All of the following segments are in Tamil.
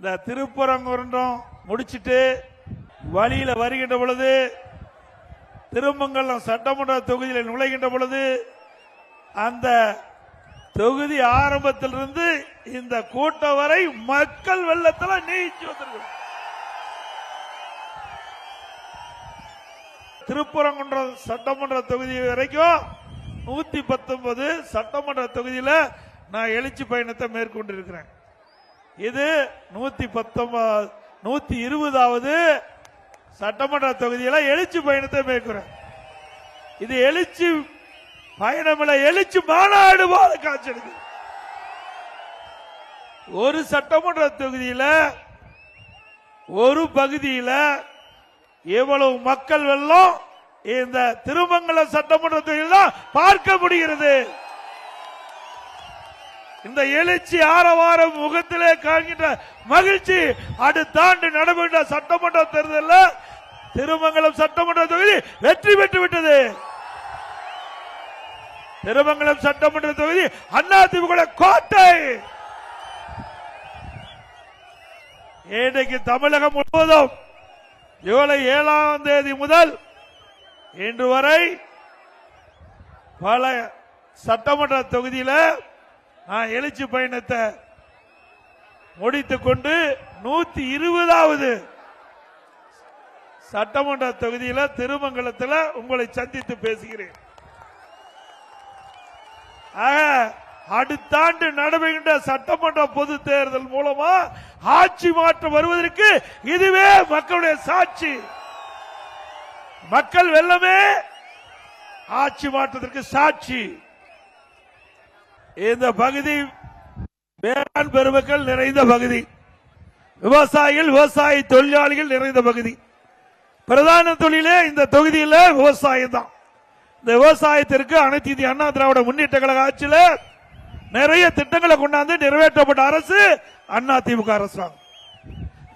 இந்த திருப்பரங்குன்றம் முடிச்சிட்டு வழியில வருகின்ற பொழுது திருமங்கலம் சட்டமன்ற தொகுதியில் நுழைகின்ற பொழுது அந்த தொகுதி ஆரம்பத்திலிருந்து இந்த கூட்டம் வரை மக்கள் வெள்ளத்தில் நீச்சு வந்திருக்கிறோம். திருப்பரங்குன்றம் சட்டமன்ற தொகுதி வரைக்கும் 119 சட்டமன்ற தொகுதியில நான் எழுச்சி பயணத்தை மேற்கொண்டிருக்கிறேன். இது 120வது சட்டமன்ற தொகுதியில எழுச்சி பயணத்தை மேற்கொள்றேன். இது எழுச்சி பயணம் எழுச்சி மாநாடு போல காட்சி எடுக்குது. ஒரு சட்டமன்ற தொகுதியில ஒரு பகுதியில எவ்வளவு மக்கள் வெள்ளம் இந்த திருமங்கலம் சட்டமன்ற தொகுதியில் தான் பார்க்க முடிகிறது. இந்த எழுச்சி ஆரவாரம் முகத்திலே காண்கின்ற மகிழ்ச்சி அடுத்த ஆண்டு நடைபெற்ற சட்டமன்ற தேர்தலில் திருமங்கலம் சட்டமன்ற தொகுதி வெற்றி பெற்று விட்டது. திருமங்கலம் சட்டமன்ற தொகுதி அதிமுக கோட்டை. இன்றைக்கு தமிழகம் முழுவதும் ஜூலை 7ஆம் தேதி முதல் இன்று வரை பல சட்டமன்ற தொகுதியில் நான் எழுச்சி பயணத்தை முடித்துக் கொண்டு 120வது சட்டமன்ற தொகுதியில் திருமங்கலத்தில் உங்களை சந்தித்து பேசுகிறேன். அடுத்த ஆண்டு நடைபெறுகின்ற சட்டமன்ற பொது தேர்தல் மூலமா ஆட்சி மாற்றம் வருவதற்கு இதுவே மக்களுடைய சாட்சி. மக்கள் வெள்ளமே ஆட்சி மாற்றத்திற்கு சாட்சி. இந்த பகுதி வேளாண் பெருமக்கள் நிறைந்த பகுதி, விவசாயிகள் விவசாய தொழிலாளிகள் நிறைந்த பகுதி. பிரதான தொழிலே இந்த தொகுதியில் விவசாயம் தான். இந்த விவசாயத்திற்கு அனைத்து இந்திய அண்ணா திராவிட முன்னேற்ற கழக ஆட்சியில் நிறைய திட்டங்களை கொண்டாந்து நிறைவேற்றப்பட்ட அரசு அதிமுக அரசாங்கம்.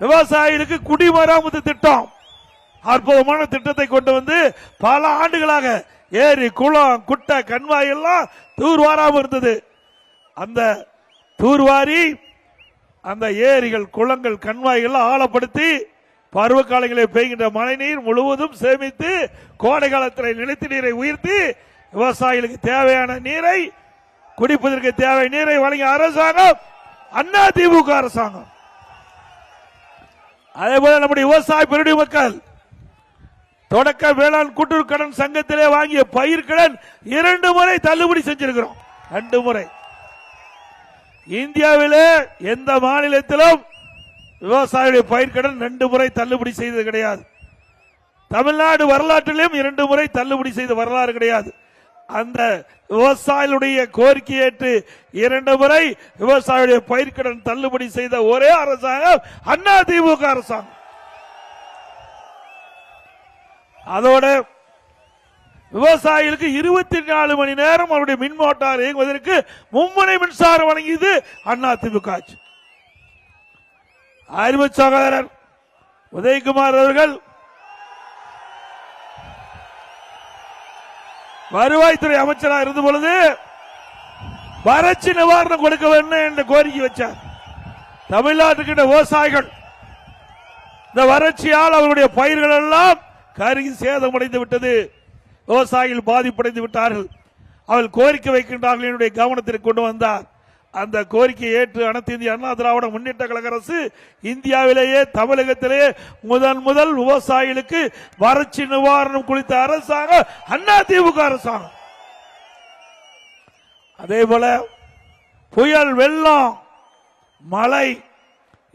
விவசாயிகளுக்கு குடிமராமத்து திட்டம், அற்புதமான திட்டத்தை கொண்டு வந்து பல ஆண்டுகளாக ஏரி குளம் குட்டை கண்மாய் எல்லாம் தூர்வாராம இருந்தது. அந்த தூர்வாரி அந்த ஏரிகள் குளங்கள் கண்மாய்கள் ஆழப்படுத்தி பருவ காலங்களில் பெய்கின்ற மழை நீர் முழுவதும் சேமித்து கோடை காலத்தில் நிலத்து நீரை உயர்த்தி விவசாயிகளுக்கு தேவையான நீரை குடிப்பதற்கு தேவையான நீரை வழங்கிய அரசாங்கம் அதிமுக அரசாங்கம். அதே போல நம்முடைய விவசாய பெருடி மக்கள் தொடக்க வேளாண் கூட்டுறவு கடன் சங்கத்திலே வாங்கிய பயிர்கடன் 2 முறை தள்ளுபடி செஞ்சிருக்கிறோம். 2 முறை. இந்தியாவிலே எந்த மாநிலத்திலும் விவசாயிகளுடைய பயிர்கடன் 2 முறை தள்ளுபடி செய்தது கிடையாது. தமிழ்நாடு வரலாற்றிலும் 2 முறை தள்ளுபடி செய்த வரலாறு கிடையாது. அந்த விவசாயிகளுடைய கோரிக்கை ஏற்று 2 முறை விவசாயிகளுடைய பயிர்கடன் தள்ளுபடி செய்த ஒரே அரசாங்கம் அதிமுக அரசாங்கம். அதோட விவசாயிகளுக்கு 24 மணி நேரம் அவருடைய மின் மோட்டார் இயங்குவதற்கு மும்முனை மின்சாரம் வழங்கியது அதிமுக ஆட்சி. அறிவு சகோதரர் உதயகுமார் அவர்கள் வருவாய்த்துறை அமைச்சராக இருந்த பொழுது வறட்சி நிவாரணம் கொடுக்க வேண்டும் என்ற கோரிக்கை வச்சார். தமிழ்நாட்டுக்கு விவசாயிகள் இந்த வறட்சியால் அவருடைய பயிர்கள் எல்லாம் கருகி சேதமடைந்து விட்டது. விவசாயிகள் பாதிப்படைந்து விட்டார்கள். அவர்கள் கோரிக்கை வைக்கின்றார்கள். என்னுடைய கவனத்திற்கு கொண்டு வந்தார். அந்த கோரிக்கையை ஏற்று அனைத்து இந்திய அண்ணா திராவிட முன்னேற்ற கழக அரசு இந்தியாவிலேயே தமிழகத்திலேயே முதல் விவசாயிகளுக்கு வறட்சி நிவாரணம் குறித்த அரசாங்கம் அதிமுக அரசாங்கம். அதே போல புயல் வெள்ளம் மழை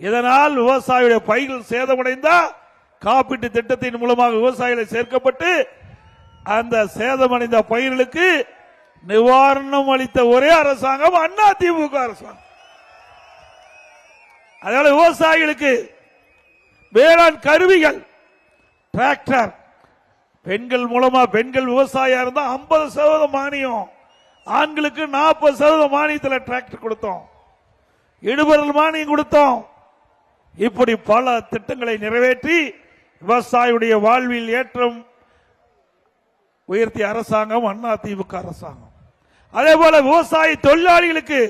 இதனால் விவசாயிகளுடைய பயிர்கள் சேதமடைந்தா காப்பீட்டு திட்டத்தின் மூலமாக விவசாயிகளை சேர்க்கப்பட்டு அந்த சேதமடைந்த பயிர்களுக்கு நிவாரணம் அளித்த ஒரே அரசாங்கம் அதிமுக அரசாங்கம். அதனால விவசாயிகளுக்கு வேளாண் கருவிகள் டிராக்டர் பெண்கள் மூலமா பெண்கள் விவசாயியா இருந்தா 50% மானியம், ஆண்களுக்கு 40% மானியத்தில் டிராக்டர் கொடுத்தோம், இடுபொருள் மானியம் கொடுத்தோம். இப்படி பல திட்டங்களை நிறைவேற்றி விவசாயியுடைய வாழ்வில் ஏற்றம் உயர்த்திய அரசாங்கம் அதிமுக அரசாங்கம். அதே போல விவசாய தொழிலாளிகளுக்கு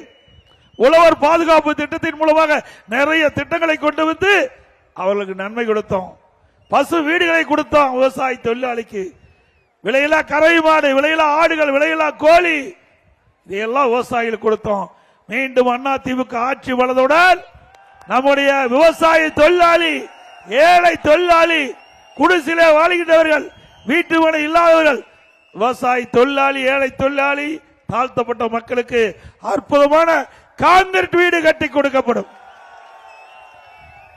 உழவர் பாதுகாப்பு திட்டத்தின் மூலமாக நிறைய திட்டங்களை கொண்டு வந்து அவர்களுக்கு நன்மை கொடுத்தோம். பசு வீடுகளை கொடுத்தோம். விவசாய தொழிலாளிக்கு விலையில்லா கறவை மாடு, விலையில்லா ஆடுகள், விலையில்லா கோழி, இதையெல்லாம் விவசாயிகளுக்கு கொடுத்தோம். மீண்டும் அதிமுக ஆட்சி வளர்ந்தவுடன் நம்முடைய விவசாய தொழிலாளி, ஏழை தொழிலாளி, குடிசிலே வாழ்கின்றவர்கள், வீட்டு மனை இல்லாதவர்கள், விவசாய தொழிலாளி, ஏழை தொழிலாளி, தாழ்த்தப்பட்ட மக்களுக்கு அற்புதமான கான்கிரீட் வீடு கட்டி கொடுக்கப்படும்.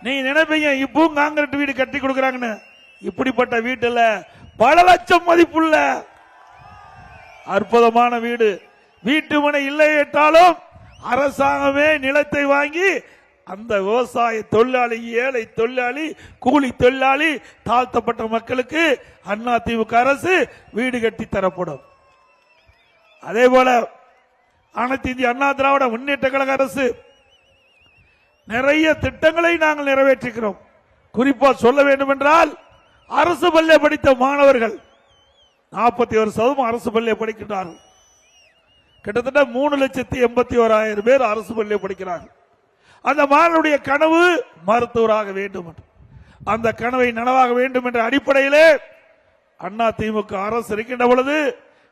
நீங்க நினைப்பீங்க இப்போ கான்கிரீட் வீடு கட்டி கொடுக்கறாங்கன்னு. இப்படிப்பட்ட வீட்டுல பல லட்சம் மதிப்புள்ள அற்புதமான வீடு. வீட்டு மனை இல்லை என்றாலும் அரசாங்கமே நிலத்தை வாங்கி அந்த விவசாய தொழிலாளி, ஏழை தொழிலாளி, கூலி தொழிலாளி, தாழ்த்தப்பட்ட மக்களுக்கு அதிமுக அரசு வீடு கட்டி தரப்படும். அதே போல அனைத்து இந்திய அண்ணா திராவிட முன்னேற்ற கழக அரசு நிறைய திட்டங்களை நாங்கள் நிறைவேற்றுகிறோம். குறிப்பா சொல்ல வேண்டும் என்றால் அரசு பள்ளி படித்த மாணவர்கள் 41% அரசு பள்ளி படிக்கிறார்கள். கிட்டத்தட்ட 3,81,000 பேர் அரசு பள்ளி படிக்கிறார்கள். அந்த மாணவருடைய கனவு மருத்துவராக வேண்டும், அந்த கனவை நனவாக வேண்டும் என்ற அடிப்படையிலே அதிமுக அரசு இருக்கின்ற பொழுது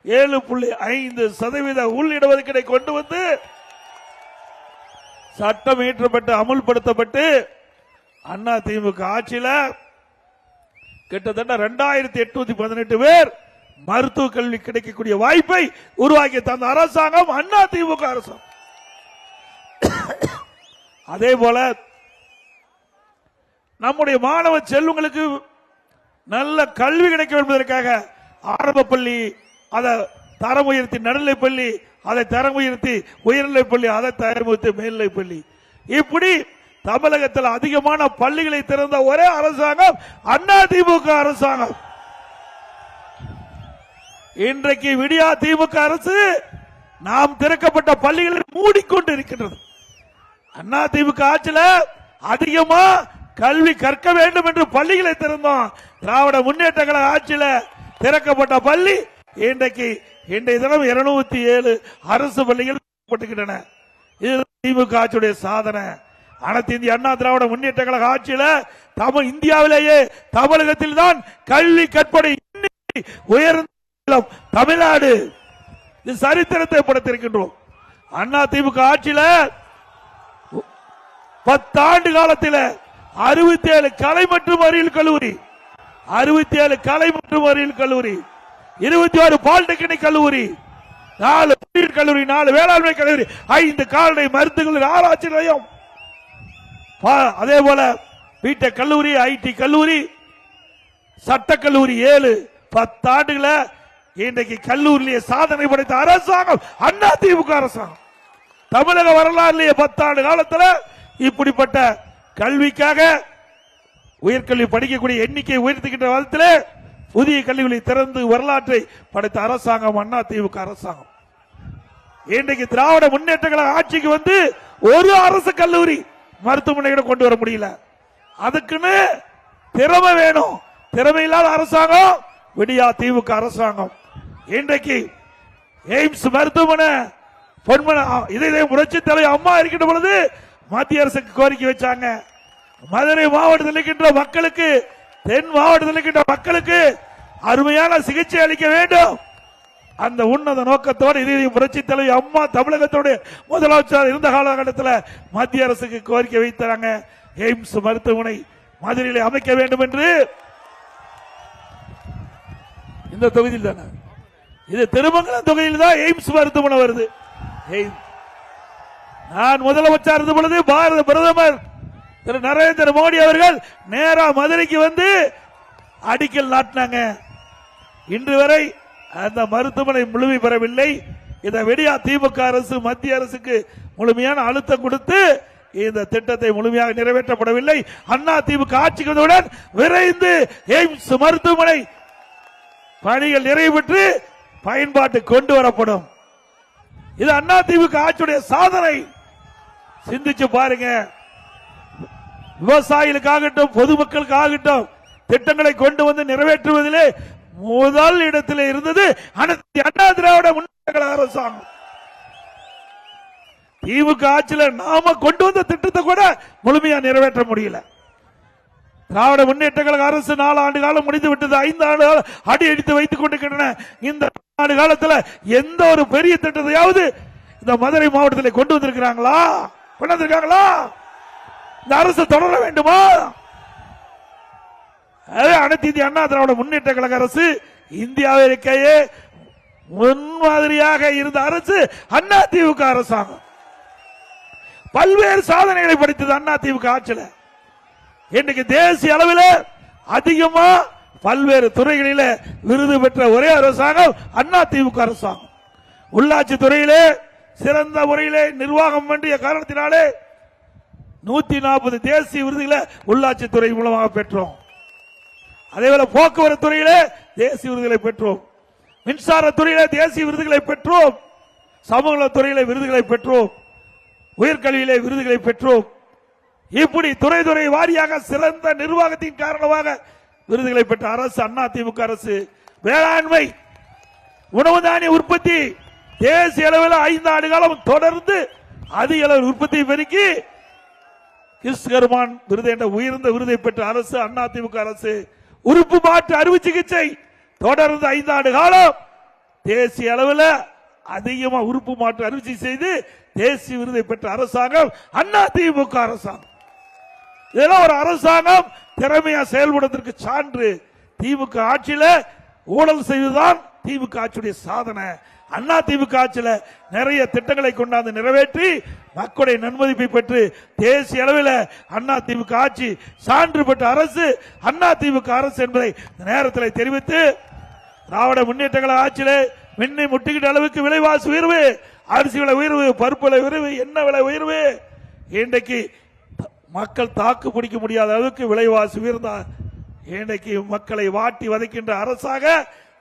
7.5% உள்ளிடஒதுக்கீடை கொண்டு வந்து சட்டம் இயற்றப்பட்டு அமுல்படுத்தப்பட்டு அதிமுக ஆட்சியில் கிட்டத்தட்ட 2,818 பேர் மருத்துவ கல்வி கிடைக்கக்கூடிய வாய்ப்பை உருவாக்கி தந்த அரசாங்கம் அதிமுக அரசாங்கம். அதே போல நம்முடைய மாணவ செல்வங்களுக்கு நல்ல கல்வி கிடைக்க என்பதற்காக ஆரம்ப பள்ளி, அதை தரம் உயர்த்தி நடுநிலை பள்ளி, அதை தரம் உயர்த்தி உயர்நிலை பள்ளி, அதை தரம் உயர்த்தி மேல்நிலை பள்ளி, இப்படி தமிழகத்தில் அதிகமான பள்ளிகளை திறந்த ஒரே அரசாங்கம் அதிமுக அரசாங்கம். இன்றைக்கு விடியா திமுக அரசு நாம் திறக்கப்பட்ட பள்ளிகளை மூடிக்கொண்டு இருக்கின்றது. அதிமுக ஆட்சியில் அதிகமா கல்வி கற்க வேண்டும் என்று பள்ளிகளை திறந்தோம். திராவிட முன்னேற்ற கழக ஆட்சியில் திறக்கப்பட்ட பள்ளி இன்றைக்கு இன்றைய தினம் 207 அரசு பள்ளிகள் திறக்கப்பட்டுகின்றன. இது திமுக ஆட்சியுடைய சாதனை. அனைத்து இந்திய அண்ணா திராவிட முன்னேற்ற கழக ஆட்சியில் இந்தியாவிலேயே தமிழகத்தில் தான் கல்வி கற்பனை உயர்ந்த தமிழ்நாடு. இது சரித்திரத்தை படுத்திருக்கின்றோம். அதிமுக ஆட்சியில் 10 ஆண்டு காலத்தில் 67 கலை மற்றும் அறிவியல் கல்லூரி, 67 கலை மற்றும் அறிவியல் கல்லூரி, 21 பாலிடெக்னிக் கல்லூரி, 4 பொறியியல் கல்லூரி, 4 வேளாண்மை கல்லூரி, 5 கால்நடை மருத்துவ ஆராய்ச்சி நிலையம், அதே போல பிடெக் கல்லூரி, ஐடி கல்லூரி, சட்ட கல்லூரி 7. 10 ஆண்டுகள இன்றைக்கு கல்லூரியிலே சாதனை படைத்த அரசாங்கம் அதிமுக அரசாங்கம். தமிழக வரலாறுலேயே 10 ஆண்டு காலத்தில் இப்படிப்பட்ட கல்விக்காக உயர்கல்வி படிக்கக்கூடிய எண்ணிக்கை உயர்த்துகின்ற விதத்தில் புதிய கல்விகளை திறந்து வரலாற்றை படைத்த அரசாங்கம் அதிமுக அரசாங்கம். இன்றைக்கு திராவிட முன்னேற்ற கழக ஆட்சிக்கு வந்து ஒரு அரசு கல்லூரி மருத்துவமனை கொண்டு வர முடியல. அதுக்குன்னு திறமை வேணும். திறமை இல்லாத அரசாங்கம் விடியா திமுக அரசாங்கம். இன்றைக்கு எய்ம்ஸ் மருத்துவமனை இதே புரட்சி தலைவர் அம்மா இருக்கின்ற பொழுது மத்திய அரசுக்கு கோரிக்கை வச்சாங்க. மதுரை மாவட்டத்தில் இருக்கின்ற மக்களுக்கு, தென் மாவட்டத்தில் இருக்கின்ற மக்களுக்கு அருமையான சிகிச்சை அளிக்க வேண்டும். அந்த உன்னத நோக்கத்தோடு இதே புரட்சி தலைவர் அம்மா தமிழகத்தோடு முதலமைச்சர் இருந்த காலகட்டத்தில் மத்திய அரசுக்கு கோரிக்கை வைத்தாங்க. எய்ம்ஸ் மருத்துவமனை மதுரையில் அமைக்க வேண்டும் என்று. இந்த தொகுதியில் தானே, இது திருமங்கலம் தொகுதியில் தான் எய்ம்ஸ் மருத்துவமனை வருது. நான் முதலமைச்சர் இருந்த பொழுது பாரத பிரதமர் திரு நரேந்திர மோடி அவர்கள் நேரா மதுரைக்கு வந்து அடிக்கல் நாட்டினாங்க. இன்று வரை அந்த மருத்துவமனை முழுமை பெறவில்லை. இதை விடியா திமுக அரசு மத்திய அரசுக்கு முழுமையான அழுத்தம் கொடுத்து இந்த திட்டத்தை முழுமையாக நிறைவேற்றப்படவில்லை. அண்ணா திமுக ஆட்சிக்கு வந்தவுடன் விரைந்து எய்ம்ஸ் மருத்துவமனை பணிகள் நிறைவேற்று பயன்பாட்டு கொண்டு வரப்படும். இது அண்ணா திமுக ஆட்சியுடைய சாதனை. சிந்திச்சு பாருங்க. விவசாயிகளுக்காகட்டும் பொதுமக்களுக்காகட்டும் திட்டங்களை கொண்டு வந்து நிறைவேற்றுவதிலே முதல் இடத்தில் இருந்தது அண்ணா திராவிட முன்னேற்ற கழக அரசாங்கம். திமுக ஆட்சியில் நாம கொண்டு வந்த திட்டத்தை கூட முழுமையா நிறைவேற்ற முடியல. திராவிட முன்னேற்ற கழக அரசு 4 ஆண்டு காலம் முடிந்து விட்டது. 5 ஆண்டு அடி அடித்து வைத்துக் கொண்டிருக்கின்றன. இந்த ஆண்டு காலத்தில் எந்த ஒரு பெரிய திட்டத்தையாவது இந்த மதுரை மாவட்டத்தில் கொண்டு வந்திருக்கிறாங்களா? கொண்டு வந்திருக்காங்களா? இந்த அரசு தொடர வேண்டுமா? அனைத்து இந்திய அண்ணா திராவிட முன்னேற்ற கழக அரசு இந்தியாவிலேயே முன்மாதிரியாக இருந்த அரசு அண்ணா திமுக அரசாங்கம். பல்வேறு சாதனைகளை படித்தது அண்ணா திமுக ஆட்சியில். இன்னைக்கு தேசிய அளவில் அதிகமா பல்வேறு துறைகளில விருது பெற்ற ஒரே அரசாங்கம் அண்ணா திமுக அரசாங்கம். உள்ளாட்சி துறையிலே சிறந்த முறையிலே நிர்வாகம் வேண்டிய காரணத்தினாலே 140 தேசிய விருதுகளை உள்ளாட்சி துறை மூலமாக பெற்றோம். அதேபோல போக்குவரத்து துறையிலே தேசிய விருதுகளை பெற்றோம். மின்சார துறையிலே தேசிய விருதுகளை பெற்றோம். சமூக துறையிலே விருதுகளை பெற்றோம். உயர்கல்வியிலே விருதுகளை பெற்றோம். இப்படி துறை துறை வாரியாக சிறந்த நிர்வாகத்தின் காரணமாக விருதுகளை பெற்ற அரசு அண்ணா திமுக அரசு. வேளாண்மை உணவு தானிய உற்பத்தி தேசிய அளவில் 5 ஆண்டு காலம் தொடர்ந்து அதிக அளவில் உற்பத்தி பெருக்கி கிறிஸ்கர்மான் விருது என்ற உயர்ந்த விருதை பெற்ற அரசு அண்ணா திமுக அரசு. உறுப்பு மாற்று அறுவை சிகிச்சை தொடர்ந்து 5 ஆண்டு காலம் தேசிய அளவில் அதிகமா உறுப்பு மாற்று அறுவை சிகிச்சை செய்து தேசிய விருதை பெற்ற அரசாங்கம் அண்ணா திமுக அரசாங்கம். இதெல்லாம் ஒரு அரசாங்கம் திறமையா செயல்படுவதற்கு சான்று. திமுக ஆட்சியில ஊழல் செய்வதுதான் திமுக ஆட்சியுடைய சாதனை. அண்ணா திமுக ஆட்சியில நிறைய திட்டங்களை கொண்டாந்து நிறைவேற்றி மக்களுடைய நன்மதிப்பை பெற்று தேசிய அளவில் அண்ணா திமுக ஆட்சி சான்று பெற்ற அரசு அண்ணா திமுக அரசு என்பதை நேரத்தில் தெரிவித்து, திராவிட முன்னேற்ற கழக ஆட்சியில மின்னி முட்டுகிட்ட அளவுக்கு விலைவாசி உயர்வு, அரிசி விலை உயர்வு, பருப்பு விலை உயர்வு, எண்ணெய் விலை உயர்வு, இன்றைக்கு மக்கள் தாக்கு பிடிக்க முடியாத அளவுக்கு விலைவாசி உயர்ந்தார். இன்றைக்கு மக்களை வாட்டி வதைக்கின்ற அரசாக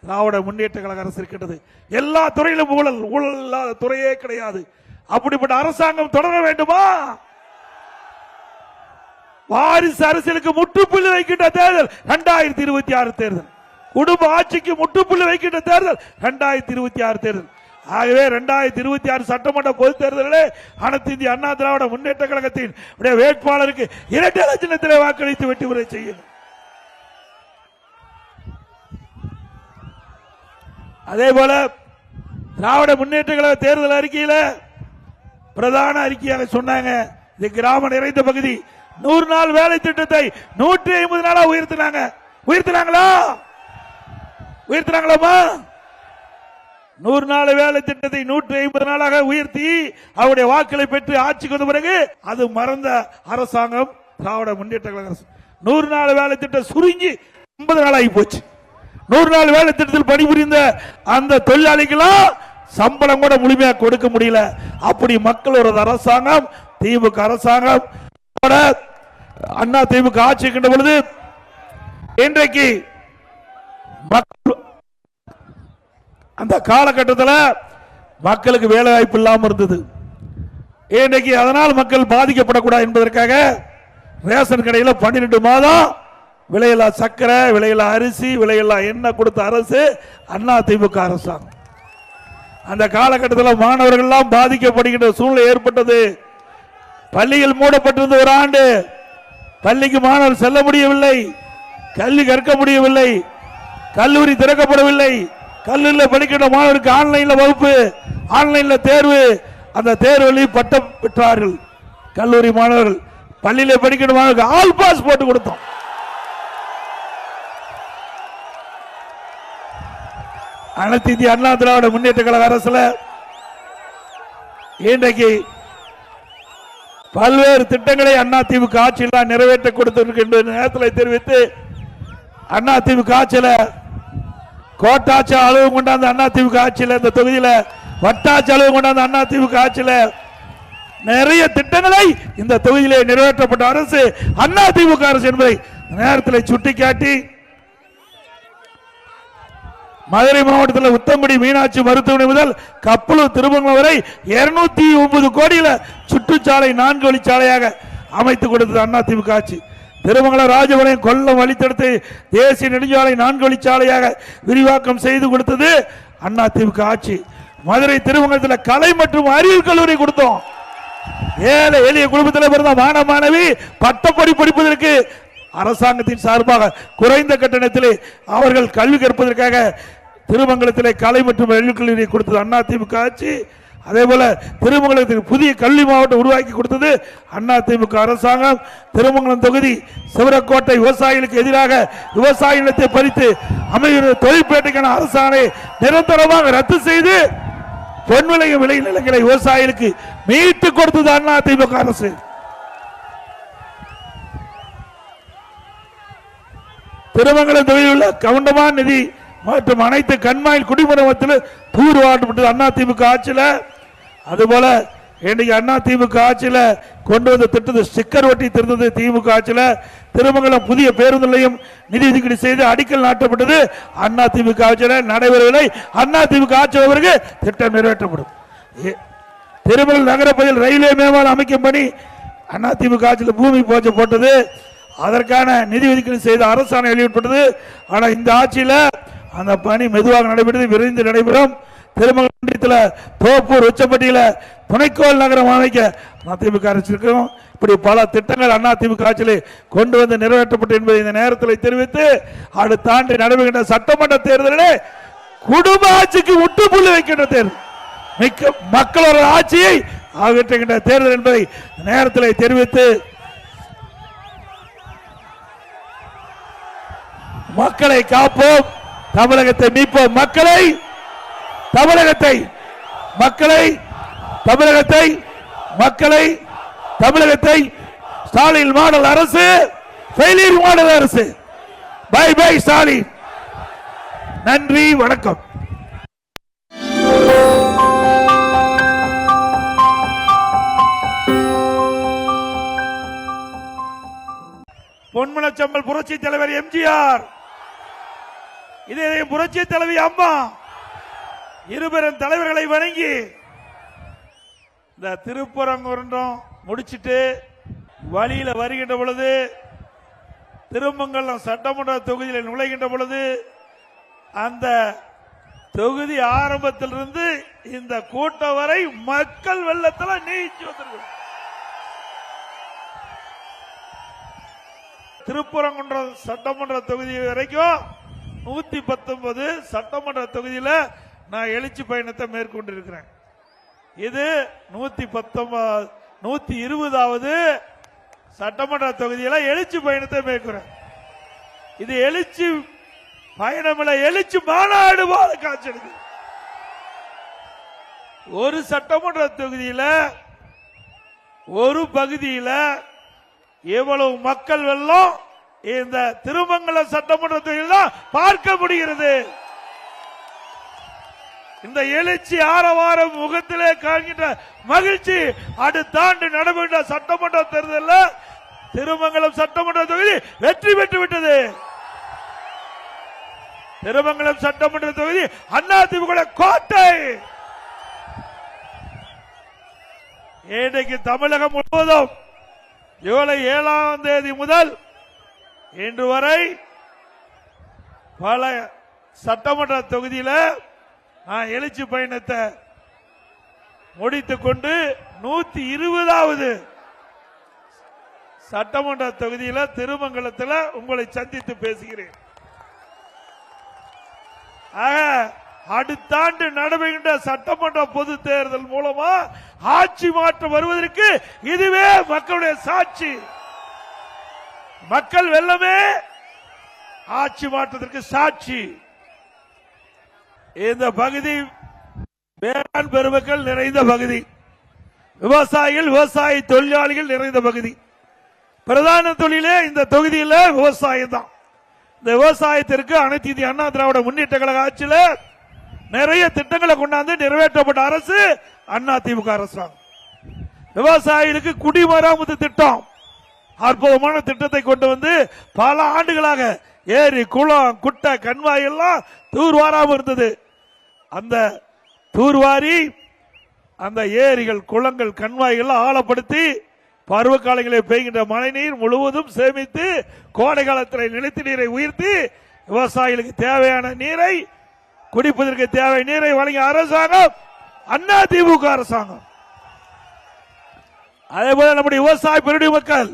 திராவிட முன்னேற்ற கழக அரசு இருக்கின்றது. எல்லா துறையிலும் ஊழல், ஊழல் இல்லாத துறையே கிடையாது. அப்படிப்பட்ட அரசாங்கம் தொடர வேண்டுமா? வாரிசு அரசியலுக்கு முற்றுப்புள்ளி வைக்கின்ற தேர்தல் 2026 தேர்தல். குடும்ப ஆட்சிக்கு முற்றுப்புள்ளி வைக்கின்ற தேர்தல் 2026 தேர்தல். ஆகவே 2026 சட்டமன்ற பொதுத் தேர்தலில் அனைத்து இந்திய அண்ணா திராவிட முன்னேற்ற கழகத்தின் வேட்பாளருக்கு 2 லட்சத்திலே வாக்களித்து வெற்றி பெற செய்யும். அதே போல திராவிட முன்னேற்ற கழக தேர்தல் அறிக்கையில் பிரதான அறிக்கையாக சொன்னாங்க, இது கிராம நிறைந்த பகுதி 100 நாள் வேலை திட்டத்தை 150 நாளா உயர்த்தினாங்க. உயர்த்தினாங்களா? உயர்த்தினாங்களாமா? 100 நாள் வேலை திட்டத்தை 150 நாளாக உயர்த்தி அவருடைய வாக்களை பெற்று ஆட்சிக்கு வந்த பிறகு அது மறந்த அரசாங்கம் திராவிட முன்னேற்ற கழக அரசு. 100 நாள் வேலை திட்டம் சுருங்கி 50 நாள் ஆகி போச்சு. 100 நாள் வேலை திட்டத்தில் பணிபுரிந்த அந்த தொழிலாளிகளும் சம்பளம் கூட முழுமையாக கொடுக்க முடியல. அப்படி மக்களோட அரசாங்கம் திமுக அரசாங்கம். அண்ணா திமுக ஆட்சி இருக்கின்ற பொழுது இன்றைக்கு அந்த காலகட்டத்தில் மக்களுக்கு வேலை வாய்ப்பு இல்லாமல் இருந்தது. இன்றைக்கு அதனால் மக்கள் பாதிக்கப்படக்கூடாது என்பதற்காக ரேஷன் கடையில் 12 மாதம் விலையில்லா சக்கரை, விலையில்லா அரிசி, விலையில்லா எண்ணெய் கொடுத்த அரசு அண்ணா திமுக அரசாங்கம். அந்த காலகட்டத்தில் மாணவர்கள் எல்லாம் பாதிக்கப்படுகின்ற சூழ்நிலை ஏற்பட்டது. பள்ளிகள் மூடப்பட்டிருந்த ஒரு ஆண்டு, பள்ளிக்கு மாணவர் செல்ல முடியவில்லை, கல்வி கற்க முடியவில்லை, கல்லூரி திறக்கப்படவில்லை. கல்லூரியில் படிக்கின்ற மாணவருக்கு ஆன்லைன்ல வகுப்பு, ஆன்லைன்ல தேர்வு, அந்த தேர்வில் பட்டம் பெற்றார்கள் கல்லூரி மாணவர்கள். பள்ளியில் படிக்கின்ற மாணவருக்கு ஆல் பாஸ் போட்டு கொடுத்தோம். அனைத்து இந்திய அண்ணா திராவிட முன்னேற்ற கழக அரசுல இன்றைக்கு பல்வேறு திட்டங்களை அண்ணா திமுக ஆட்சியில் நிறைவேற்ற கொடுத்திருக்கின்ற நேரத்தில் தெரிவித்து, அண்ணா திமுக ஆட்சியில் கோட்டாட்சி அளவு கொண்டாந்த அண்ணா திமுக ஆட்சியில், இந்த தொகுதியில் வட்டாட்சி அளவு கொண்டாந்த அண்ணா திமுக ஆட்சியில் நிறைய திட்டங்களை இந்த தொகுதியிலே நிறைவேற்றப்பட்ட அரசு அண்ணா திமுக அரசு என்பதை நேரத்தில் சுட்டிக்காட்டி, மதுரை மாவட்டத்தில் உத்தங்குடி மீனாட்சி மருத்துவமனை முதல் கப்பலூர் திருமங்கலம் வரை 209 கோடியில சுற்றுச்சாலை 4 வழிச்சாலையாக அமைத்துக் கொடுத்தது அண்ணா திமுக ஆட்சி. திருமங்கலம் ராஜபாளையம் கொல்லம் வழித்தடத்தை தேசிய நெடுஞ்சாலை 4 வழிச்சாலையாக விரிவாக்கம் செய்து கொடுத்தது அண்ணா திமுக ஆட்சி. மதுரை திருமங்கலத்தில் கலை மற்றும் அறிவியல் கல்லூரி கொடுத்தோம். ஏழை எளிய குடும்பத்தில் பிறந்த மாணவ மாணவி பட்டப்படி படிப்பதற்கு அரசாங்கத்தின் சார்பாக குறைந்த கட்டணத்தில் அவர்கள் கல்வி கற்பதற்காக திருமங்கலத்திலே கலை மற்றும் கல்விக்கல்லூரி கொடுத்தது அதிமுக ஆட்சி. அதே போல திருமங்கலத்துக்கு புதிய கல்வி மாவட்டம் உருவாக்கி கொடுத்தது அதிமுக அரசாங்கம். திருமங்கலம் தொகுதி சிவரக்கோட்டை விவசாயிகளுக்கு எதிராக விவசாய நிலத்தை பறித்து அமைகிற தொழிற்பேட்டைக்கான அரசாணை நிரந்தரமாக ரத்து செய்து பொன்விலை விலை நிலங்களை விவசாயிகளுக்கு மீட்டு கொடுத்தது அதிமுக அரசு. திருமங்கலம் தொகுதியில் உள்ள கவுண்டமான் நிதி மற்றும் அனைத்து கண்மாயில் குடிமரத்தில் தூர்வாரப்பட்டது அதிமுக ஆட்சியில். அதுபோல இன்னைக்கு அதிமுக ஆட்சியில் கொண்டு வந்த திட்டத்தை ஸ்டிக்கர் ஒட்டி திருந்தது திமுக ஆட்சியில். திருமங்கலம் புதிய பேருந்து நிலையம் நிதி ஒதுக்கீடு செய்து அடிக்கல் நாட்டப்பட்டது அதிமுக ஆட்சியில் நடைபெறவில்லை. அதிமுக ஆட்சியவருக்கு திட்டம் நிறைவேற்றப்படும். திருமங்கலம் நகரப்பகுதியில் ரயில்வே மேம்பாலம் அமைக்கும் பணி அதிமுக ஆட்சியில் பூமி பூஜை போட்டது. அதற்கான நிதி ஒதுக்கீடு செய்த அரசாணை வெளியிடப்பட்டது. ஆனால் இந்த ஆட்சியில் அந்த பணி மெதுவாக நடைபெற்றது, விரைந்து நடைபெறும். திருமங்கலத்தில் தோப்பூர் உச்சப்பட்டியில் துணைக்கோள் நகரம் அமைக்க அதிமுக அரசிருக்கும். இப்படி பல திட்டங்கள் அதிமுக ஆட்சியில் கொண்டு வந்து நிறைவேற்றப்பட்டு என்பதை இந்த நேரத்தில் தெரிவித்து அடுத்த ஆண்டு நடைபெறுகின்ற சட்டமன்ற தேர்தலில் குடும்ப ஆட்சிக்கு முற்றுப்புள்ளி வைக்கின்ற தேர்தல், மக்களோட ஆட்சியை ஆகின்ற தேர்தல் என்பதை நேரத்தில் தெரிவித்து மக்களை காப்போம், தமிழகத்தை மீட்போம். தமிழகத்தை ஸ்டாலின் மாடல் அரசு, ஃபெயிலியர் மாடல் அரசு. Bye bye Stalin. நன்றி, வணக்கம். பொன்மனச்சம்பல் புரட்சி தலைவர் எம்ஜிஆர், இதே புரட்சி தலைவி அம்மா, இருபெரும் தலைவர்களை வணங்கி இந்த திருப்பரங்குன்றம் முடிச்சிட்டு வழியில வருகின்ற பொழுது திருமங்கலம் சட்டமன்ற தொகுதியில் நுழைகின்ற பொழுது அந்த தொகுதி ஆரம்பத்திலிருந்து இந்த கூட்டம் வரை மக்கள் வெள்ளத்தில் நீச்சு வந்திருக்கும். திருப்பரங்குன்றம் சட்டமன்ற தொகுதி வரைக்கும் 119 சட்டமன்ற தொகுதியில் நான் எழுச்சி பயணத்தை மேற்கொண்டிருக்கிறேன். இது 120வது சட்டமன்ற தொகுதியில் எழுச்சி பயணத்தை மேற்கொள்கிறேன். இது எழுச்சி பயணம், எழுச்சி மாநாடு போல காட்சி. ஒரு சட்டமன்ற தொகுதியில் ஒரு பகுதியில் எவ்வளவு மக்கள் வெள்ளம் இந்த திருமங்கலம் சட்டமன்ற தொகுதியில் தான் பார்க்க முடிகிறது. இந்த எழுச்சி ஆரவாரம் முகத்திலே காண்கின்ற மகிழ்ச்சி அடுத்த ஆண்டு நடைபெற்ற சட்டமன்ற தேர்தலில் திருமங்கலம் சட்டமன்ற தொகுதி வெற்றி பெற்று விட்டது. திருமங்கலம் சட்டமன்ற தொகுதி அதிமுக கோட்டை. இன்றைக்கு தமிழகம் முழுவதும் ஜூலை 7ஆம் தேதி முதல் இன்று வரை பல சட்டமன்ற தொகுதியில் நான் எழுச்சி பயணத்தை முடித்துக் கொண்டு 120வது சட்டமன்ற தொகுதியில் திருமங்கலத்தில் உங்களை சந்தித்து பேசுகிறேன். அடுத்த ஆண்டு நடைபெறுகின்ற சட்டமன்ற பொது தேர்தல் மூலமா ஆட்சி மாற்றம் வருவதற்கு இதுவே மக்களுடைய சாட்சி. மக்கள் வெள்ளமே ஆட்சி மாற்றத்திற்கு சாட்சி. இந்த பகுதி வேளாண் பெருமக்கள் நிறைந்த பகுதி, விவசாயிகள் விவசாய தொழிலாளிகள் நிறைந்த பகுதி. பிரதான தொழிலே இந்த தொகுதியில் விவசாயம் தான். இந்த விவசாயத்திற்கு அனைத்து இந்திய அண்ணா திராவிட முன்னேற்ற கழக ஆட்சியில் நிறைய திட்டங்களை கொண்டாந்து நிறைவேற்றப்பட்ட அரசு அதிமுக அரசாங்கம். விவசாயிகளுக்கு குடிமராமத்து திட்டம், அற்புதமான திட்டத்தை கொண்டு வந்து பல ஆண்டுகளாக ஏரி குளம் குட்டை கண்மாய் எல்லாம் தூர்வாராம இருந்தது. அந்த தூர்வாரி அந்த ஏரிகள் குளங்கள் கண்மாய்கள் ஆழப்படுத்தி பருவ காலங்களில் பெய்கின்ற மழை நீர் முழுவதும் சேமித்து கோடை காலத்தில் நிலத்து நீரை உயர்த்தி விவசாயிகளுக்கு தேவையான நீரை, குடிப்பதற்கு தேவையான நீரை வழங்கிய அரசாங்கம் அதிமுக அரசாங்கம். அதே போல நம்முடைய விவசாய பெருடி மக்கள்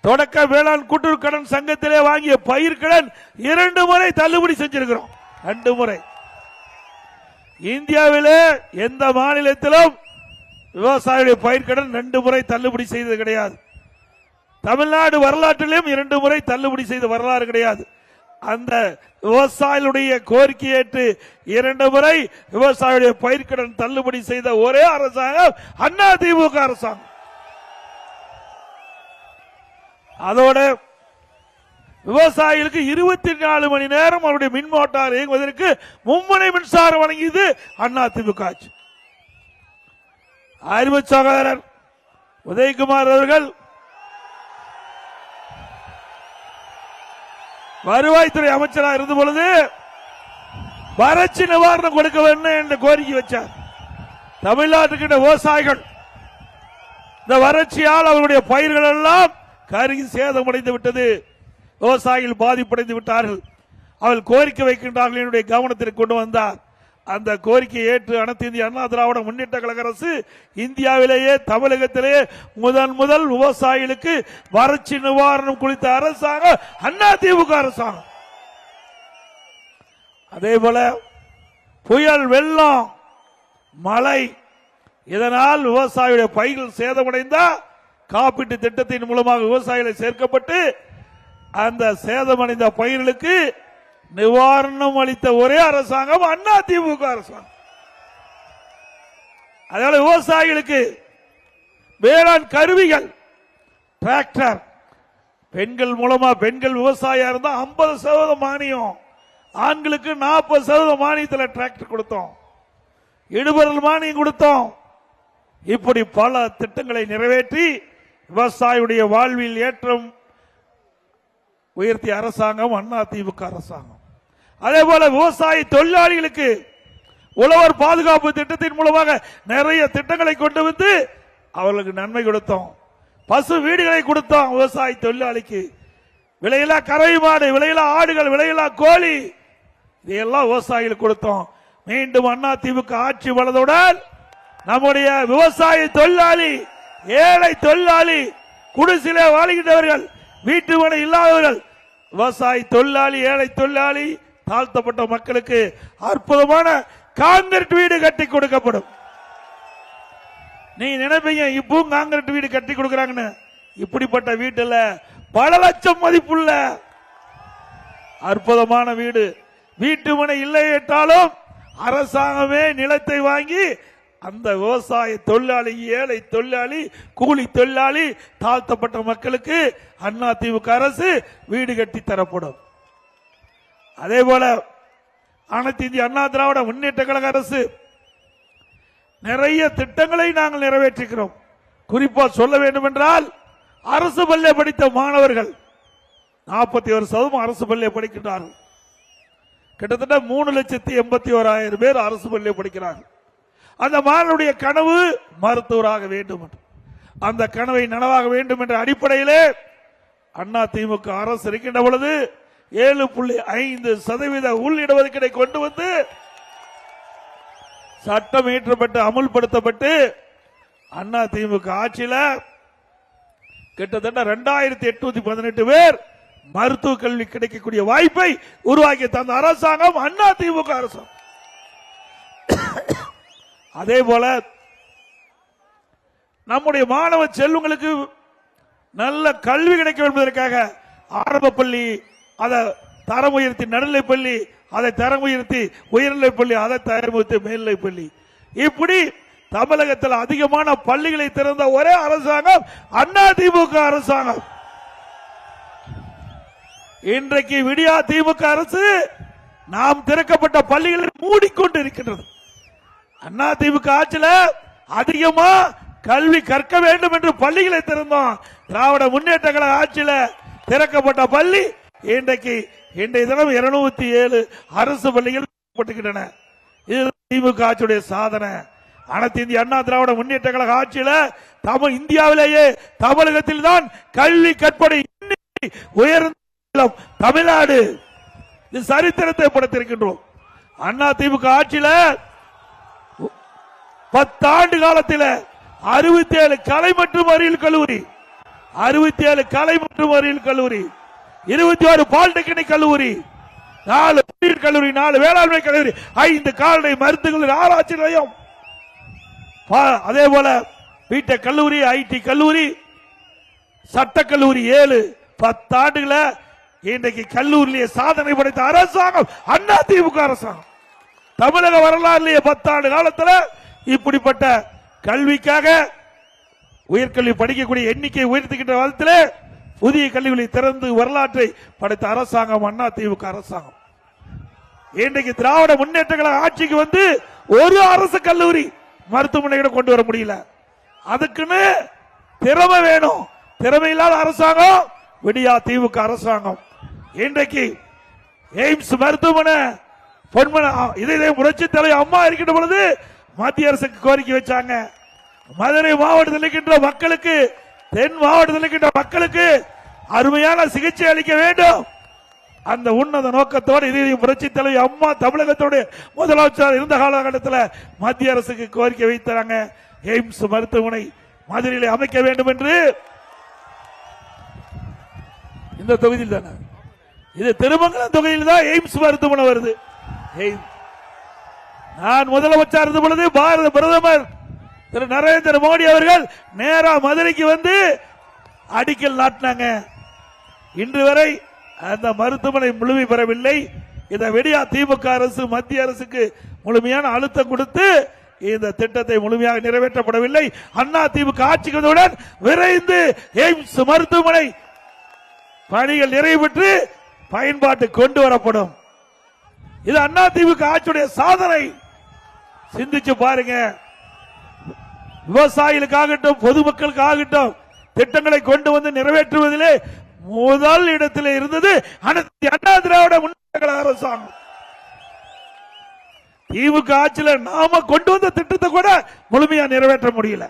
தொடக்க வேளாண் கூட்டுறவு கடன் சங்கத்திலே வாங்கிய பயிர்கடன் 2 முறை தள்ளுபடி செஞ்சிருக்கிறோம். 2 முறை. இந்தியாவிலே எந்த மாநிலத்திலும் விவசாயிகளுடைய பயிர்கடன் 2 முறை தள்ளுபடி செய்தது கிடையாது. தமிழ்நாடு வரலாற்றிலும் 2 முறை தள்ளுபடி செய்த வரலாறு கிடையாது. அந்த விவசாயிகளுடைய கோரிக்கை ஏற்று 2 முறை விவசாயிகளுடைய பயிர்கடன் தள்ளுபடி செய்த ஒரே அரசாங்கம் அதிமுக அரசாங்கம். அதோட விவசாயிகளுக்கு 24 மணி நேரம் அவருடைய மின் மோட்டார் இயங்குவதற்கு மும்முனை மின்சாரம் வழங்கியது அதிமுக ஆட்சி. அறிவு சகோதரர் உதயகுமார் அவர்கள் வருவாய்த்துறை அமைச்சராக இருந்த பொழுது வறட்சி நிவாரணம் கொடுக்க வேண்டும் என்ற கோரிக்கை வச்சார். தமிழ்நாட்டுக்கு விவசாயிகள் இந்த வறட்சியால் அவருடைய பயிர்கள் எல்லாம் கருகி சேதமடைந்து விட்டது. விவசாயிகள் பாதிப்படைந்து விட்டார்கள். அவர்கள் கோரிக்கை வைக்கின்றார்கள். என்னுடைய கவனத்திற்கு கொண்டு வந்தார். அந்த கோரிக்கையை ஏற்று அனைத்து இந்திய அண்ணா திராவிட முன்னேற்ற கழக அரசு இந்தியாவிலேயே தமிழகத்திலேயே முதல் விவசாயிகளுக்கு வறட்சி நிவாரணம் குறித்த அரசாங்கம் அதிமுக அரசாங்கம். அதே போல புயல், வெள்ளம், மழை இதனால் விவசாயிகளுடைய பயிர்கள் சேதமடைந்தா காப்பீட்டு திட்டத்தின் மூலமாக விவசாயிகளை சேர்க்கப்பட்டு அந்த சேதமடைந்த பயிர்களுக்கு நிவாரணம் அளித்த ஒரே அரசாங்கம் அதிமுக அரசாங்கம். அதனால விவசாயிகளுக்கு வேளாண் கருவிகள், டிராக்டர், பெண்கள் மூலமா பெண்கள் விவசாயியா இருந்தா 50% மானியம், ஆண்களுக்கு 40% மானியத்தில் டிராக்டர் கொடுத்தோம், இடுபொருள் மானியம் கொடுத்தோம். இப்படி பல திட்டங்களை நிறைவேற்றி விவசாயியுடைய வாழ்வில் ஏற்றம் உயர்த்திய அரசாங்கம் அதிமுக அரசாங்கம். அதே போல விவசாய தொழிலாளிகளுக்கு உழவர் பாதுகாப்பு திட்டத்தின் மூலமாக நிறைய திட்டங்களை கொண்டு வந்து அவர்களுக்கு நன்மை கொடுத்தோம். பசு வீடுகளை கொடுத்தோம். விவசாய தொழிலாளிக்கு விலையில்லா கறவை மாடு, விலையில்லா ஆடுகள், விலையில்லா கோழி இதையெல்லாம் விவசாயிகளுக்கு கொடுத்தோம். மீண்டும் அதிமுக ஆட்சி வளர்ந்தவுடன் நம்முடைய விவசாய தொழிலாளி, ஏழை தொழிலாளி, குடிசிலே வாழ்கின்றவர்கள், வீட்டு மனை இல்லாதவர்கள், விவசாய தொழிலாளி, ஏழை தொழிலாளி, தாழ்த்தப்பட்ட மக்களுக்கு அற்புதமான கான்கிரீட் வீடு கட்டி கொடுக்கப்படும். நீ நினைப்பீங்க இப்பவும் கான்கிரீட் வீடு கட்டி கொடுக்கறாங்கன்னு. இப்படிப்பட்ட வீட்டுல பல லட்சம் மதிப்புள்ள அற்புதமான வீடு. வீட்டு மனை இல்லை என்றாலும் அரசாங்கமே நிலத்தை வாங்கி அந்த விவசாய தொழிலாளி, ஏழை தொழிலாளி, கூலி தொழிலாளி, தாழ்த்தப்பட்ட மக்களுக்கு அதிமுக அரசு வீடு கட்டி தரப்படும். அதே போல அனைத்து இந்திய அண்ணா திராவிட முன்னேற்ற கழக அரசு நிறைய திட்டங்களை நாங்கள் நிறைவேற்றுகிறோம். குறிப்பா சொல்ல வேண்டும் என்றால் அரசு பள்ளியை படித்த மாணவர்கள் 41% அரசு பள்ளியை படிக்கின்றார்கள். கிட்டத்தட்ட 3,81,000 பேர் அரசு பள்ளியை படிக்கிறார்கள். அந்த மாணவனுடைய கனவு மருத்துவராக வேண்டும், அந்த கனவை நனவாக வேண்டும் என்ற அடிப்படையிலே அதிமுக அரசு இருக்கின்ற பொழுது 7.5% உள்ளிடஒதுக்கீடை கொண்டு வந்து சட்டம் இயற்றப்பட்டு அமுல்படுத்தப்பட்டு அதிமுக ஆட்சியில் கிட்டத்தட்ட 2,818 பேர் மருத்துவ கல்வி கிடைக்கக்கூடிய வாய்ப்பை உருவாக்கி தந்த அரசாங்கம் அதிமுக அரசாங்கம். அதே போல நம்முடைய மாணவ செல்வங்களுக்கு நல்ல கல்வி கிடைக்க என்பதற்காக ஆரம்ப பள்ளி, அதை தரம் உயர்த்தி நடுநிலை பள்ளி, அதை தரம் உயர்த்தி உயர்நிலை பள்ளி, அதை தரம் உயர்த்தி மேல்நிலை பள்ளி, இப்படி தமிழகத்தில் அதிகமான பள்ளிகளை திறந்த ஒரே அரசாங்கம் அதிமுக அரசாங்கம். இன்றைக்கு விடியா திமுக அரசு நாம் திறக்கப்பட்ட பள்ளிகளை மூடிக்கொண்டு இருக்கின்றது. அதிமுக ஆட்சியில் அதிகமா கல்வி கற்க வேண்டும் என்று பள்ளிகளை திறந்தோம். திராவிட முன்னேற்ற கழக ஆட்சியில் திறக்கப்பட்ட பள்ளி இன்றைக்கு இன்றைய தினம் 207 அரசு பள்ளிகள் திறக்கப்பட்டுகின்றன. இது திமுக ஆட்சியுடைய சாதனை. அனைத்து இந்திய அண்ணா திராவிட முன்னேற்ற கழக ஆட்சியில் இந்தியாவிலேயே தமிழகத்தில் தான் கல்வி கற்பனை உயர்ந்த தமிழ்நாடு. இது சரித்திரத்தை படைத்திருக்கின்றோம். அதிமுக ஆட்சியில் 10 ஆண்டு காலத்தில் 67 கலை மற்றும் அறிவியல் கல்லூரி, 67 கலை மற்றும் அறிவியல் கல்லூரி, 21 பாலிடெக்னிக் கல்லூரி, 4 பொறியியல் கல்லூரி, 4 வேளாண்மை கல்லூரி, 5 கால்நடை மருத்துவ ஆராய்ச்சி நிலையம், அதே போல பிடெக் கல்லூரி, ஐடி கல்லூரி, சட்டக்கல்லூரி 7. 10 ஆண்டுகள இன்றைக்கு கல்லூரியிலே சாதனை படைத்த அரசாங்கம் அதிமுக அரசாங்கம். தமிழக வரலாறுலேயே 10 ஆண்டு காலத்தில் இப்படிப்பட்ட கல்விக்காக உயர்கல்வி படிக்கக்கூடிய எண்ணிக்கை உயர்த்துகின்ற காலத்தில் புதிய கல்விகளை திறந்து வரலாற்றை படைத்த அரசாங்கம் அதிமுக அரசாங்கம். இன்றைக்கு திராவிட முன்னேற்ற கழக ஆட்சிக்கு வந்து ஒரு அரசு கல்லூரி மருத்துவமனை கொண்டு வர முடியல. அதுக்குன்னு திறமை வேணும். திறமை இல்லாத அரசாங்கம் விடியா திமுக அரசாங்கம். இன்றைக்கு எய்ம்ஸ் மருத்துவமனை இதே புரட்சி தலைவர் அம்மா இருக்கின்ற பொழுது மத்திய அரசுக்கு கோரிக்கை வச்சாங்க. மதுரை மாவட்டத்தில் இருக்கின்ற மக்களுக்கு, தென் மாவட்டத்தில் இருக்கின்ற மக்களுக்கு அருமையான சிகிச்சை அளிக்க வேண்டும். அந்த உன்னத நோக்கத்தோடு இதே புரட்சி தலைவர் அம்மா தமிழகத்தோடு முதலமைச்சர் இருந்த காலகட்டத்தில் மத்திய அரசுக்கு கோரிக்கை வைத்தாங்க. எய்ம்ஸ் மருத்துவமனை மதுரையில் அமைக்க வேண்டும் என்று. இந்த தொகுதியில் தானே, இது திருமங்கலம் தொகுதியில் தான் எய்ம்ஸ் மருத்துவமனை வருது. நான் முதலமைச்சர் இருந்த பொழுது பாரத பிரதமர் திரு நரேந்திர மோடி அவர்கள் நேரா மதுரைக்கு வந்து அடிக்கல் நாட்டினாங்க. இன்று வரை அந்த மருத்துவமனை முழுமை பெறவில்லை. இதை விடியா திமுக அரசு மத்திய அரசுக்கு முழுமையான அழுத்தம் கொடுத்து இந்த திட்டத்தை முழுமையாக நிறைவேற்றப்படவில்லை. அண்ணா திமுக ஆட்சிக்கு வந்தவுடன் விரைந்து எய்ம்ஸ் மருத்துவமனை பணிகள் நிறைவேற்று பயன்பாட்டு கொண்டு வரப்படும். இது அண்ணா திமுக ஆட்சியுடைய சாதனை. சிந்திச்சு பாருங்க. விவசாயிகளுக்காகட்டும் பொதுமக்களுக்காகட்டும் திட்டங்களை கொண்டு வந்து நிறைவேற்றுவதிலே முதல் இடத்தில் இருந்தது அண்ணா திராவிட முன்னேற்ற கழக அரசாங்கம். திமுக ஆட்சியில் நாம கொண்டு வந்த திட்டத்தை கூட முழுமையா நிறைவேற்ற முடியல.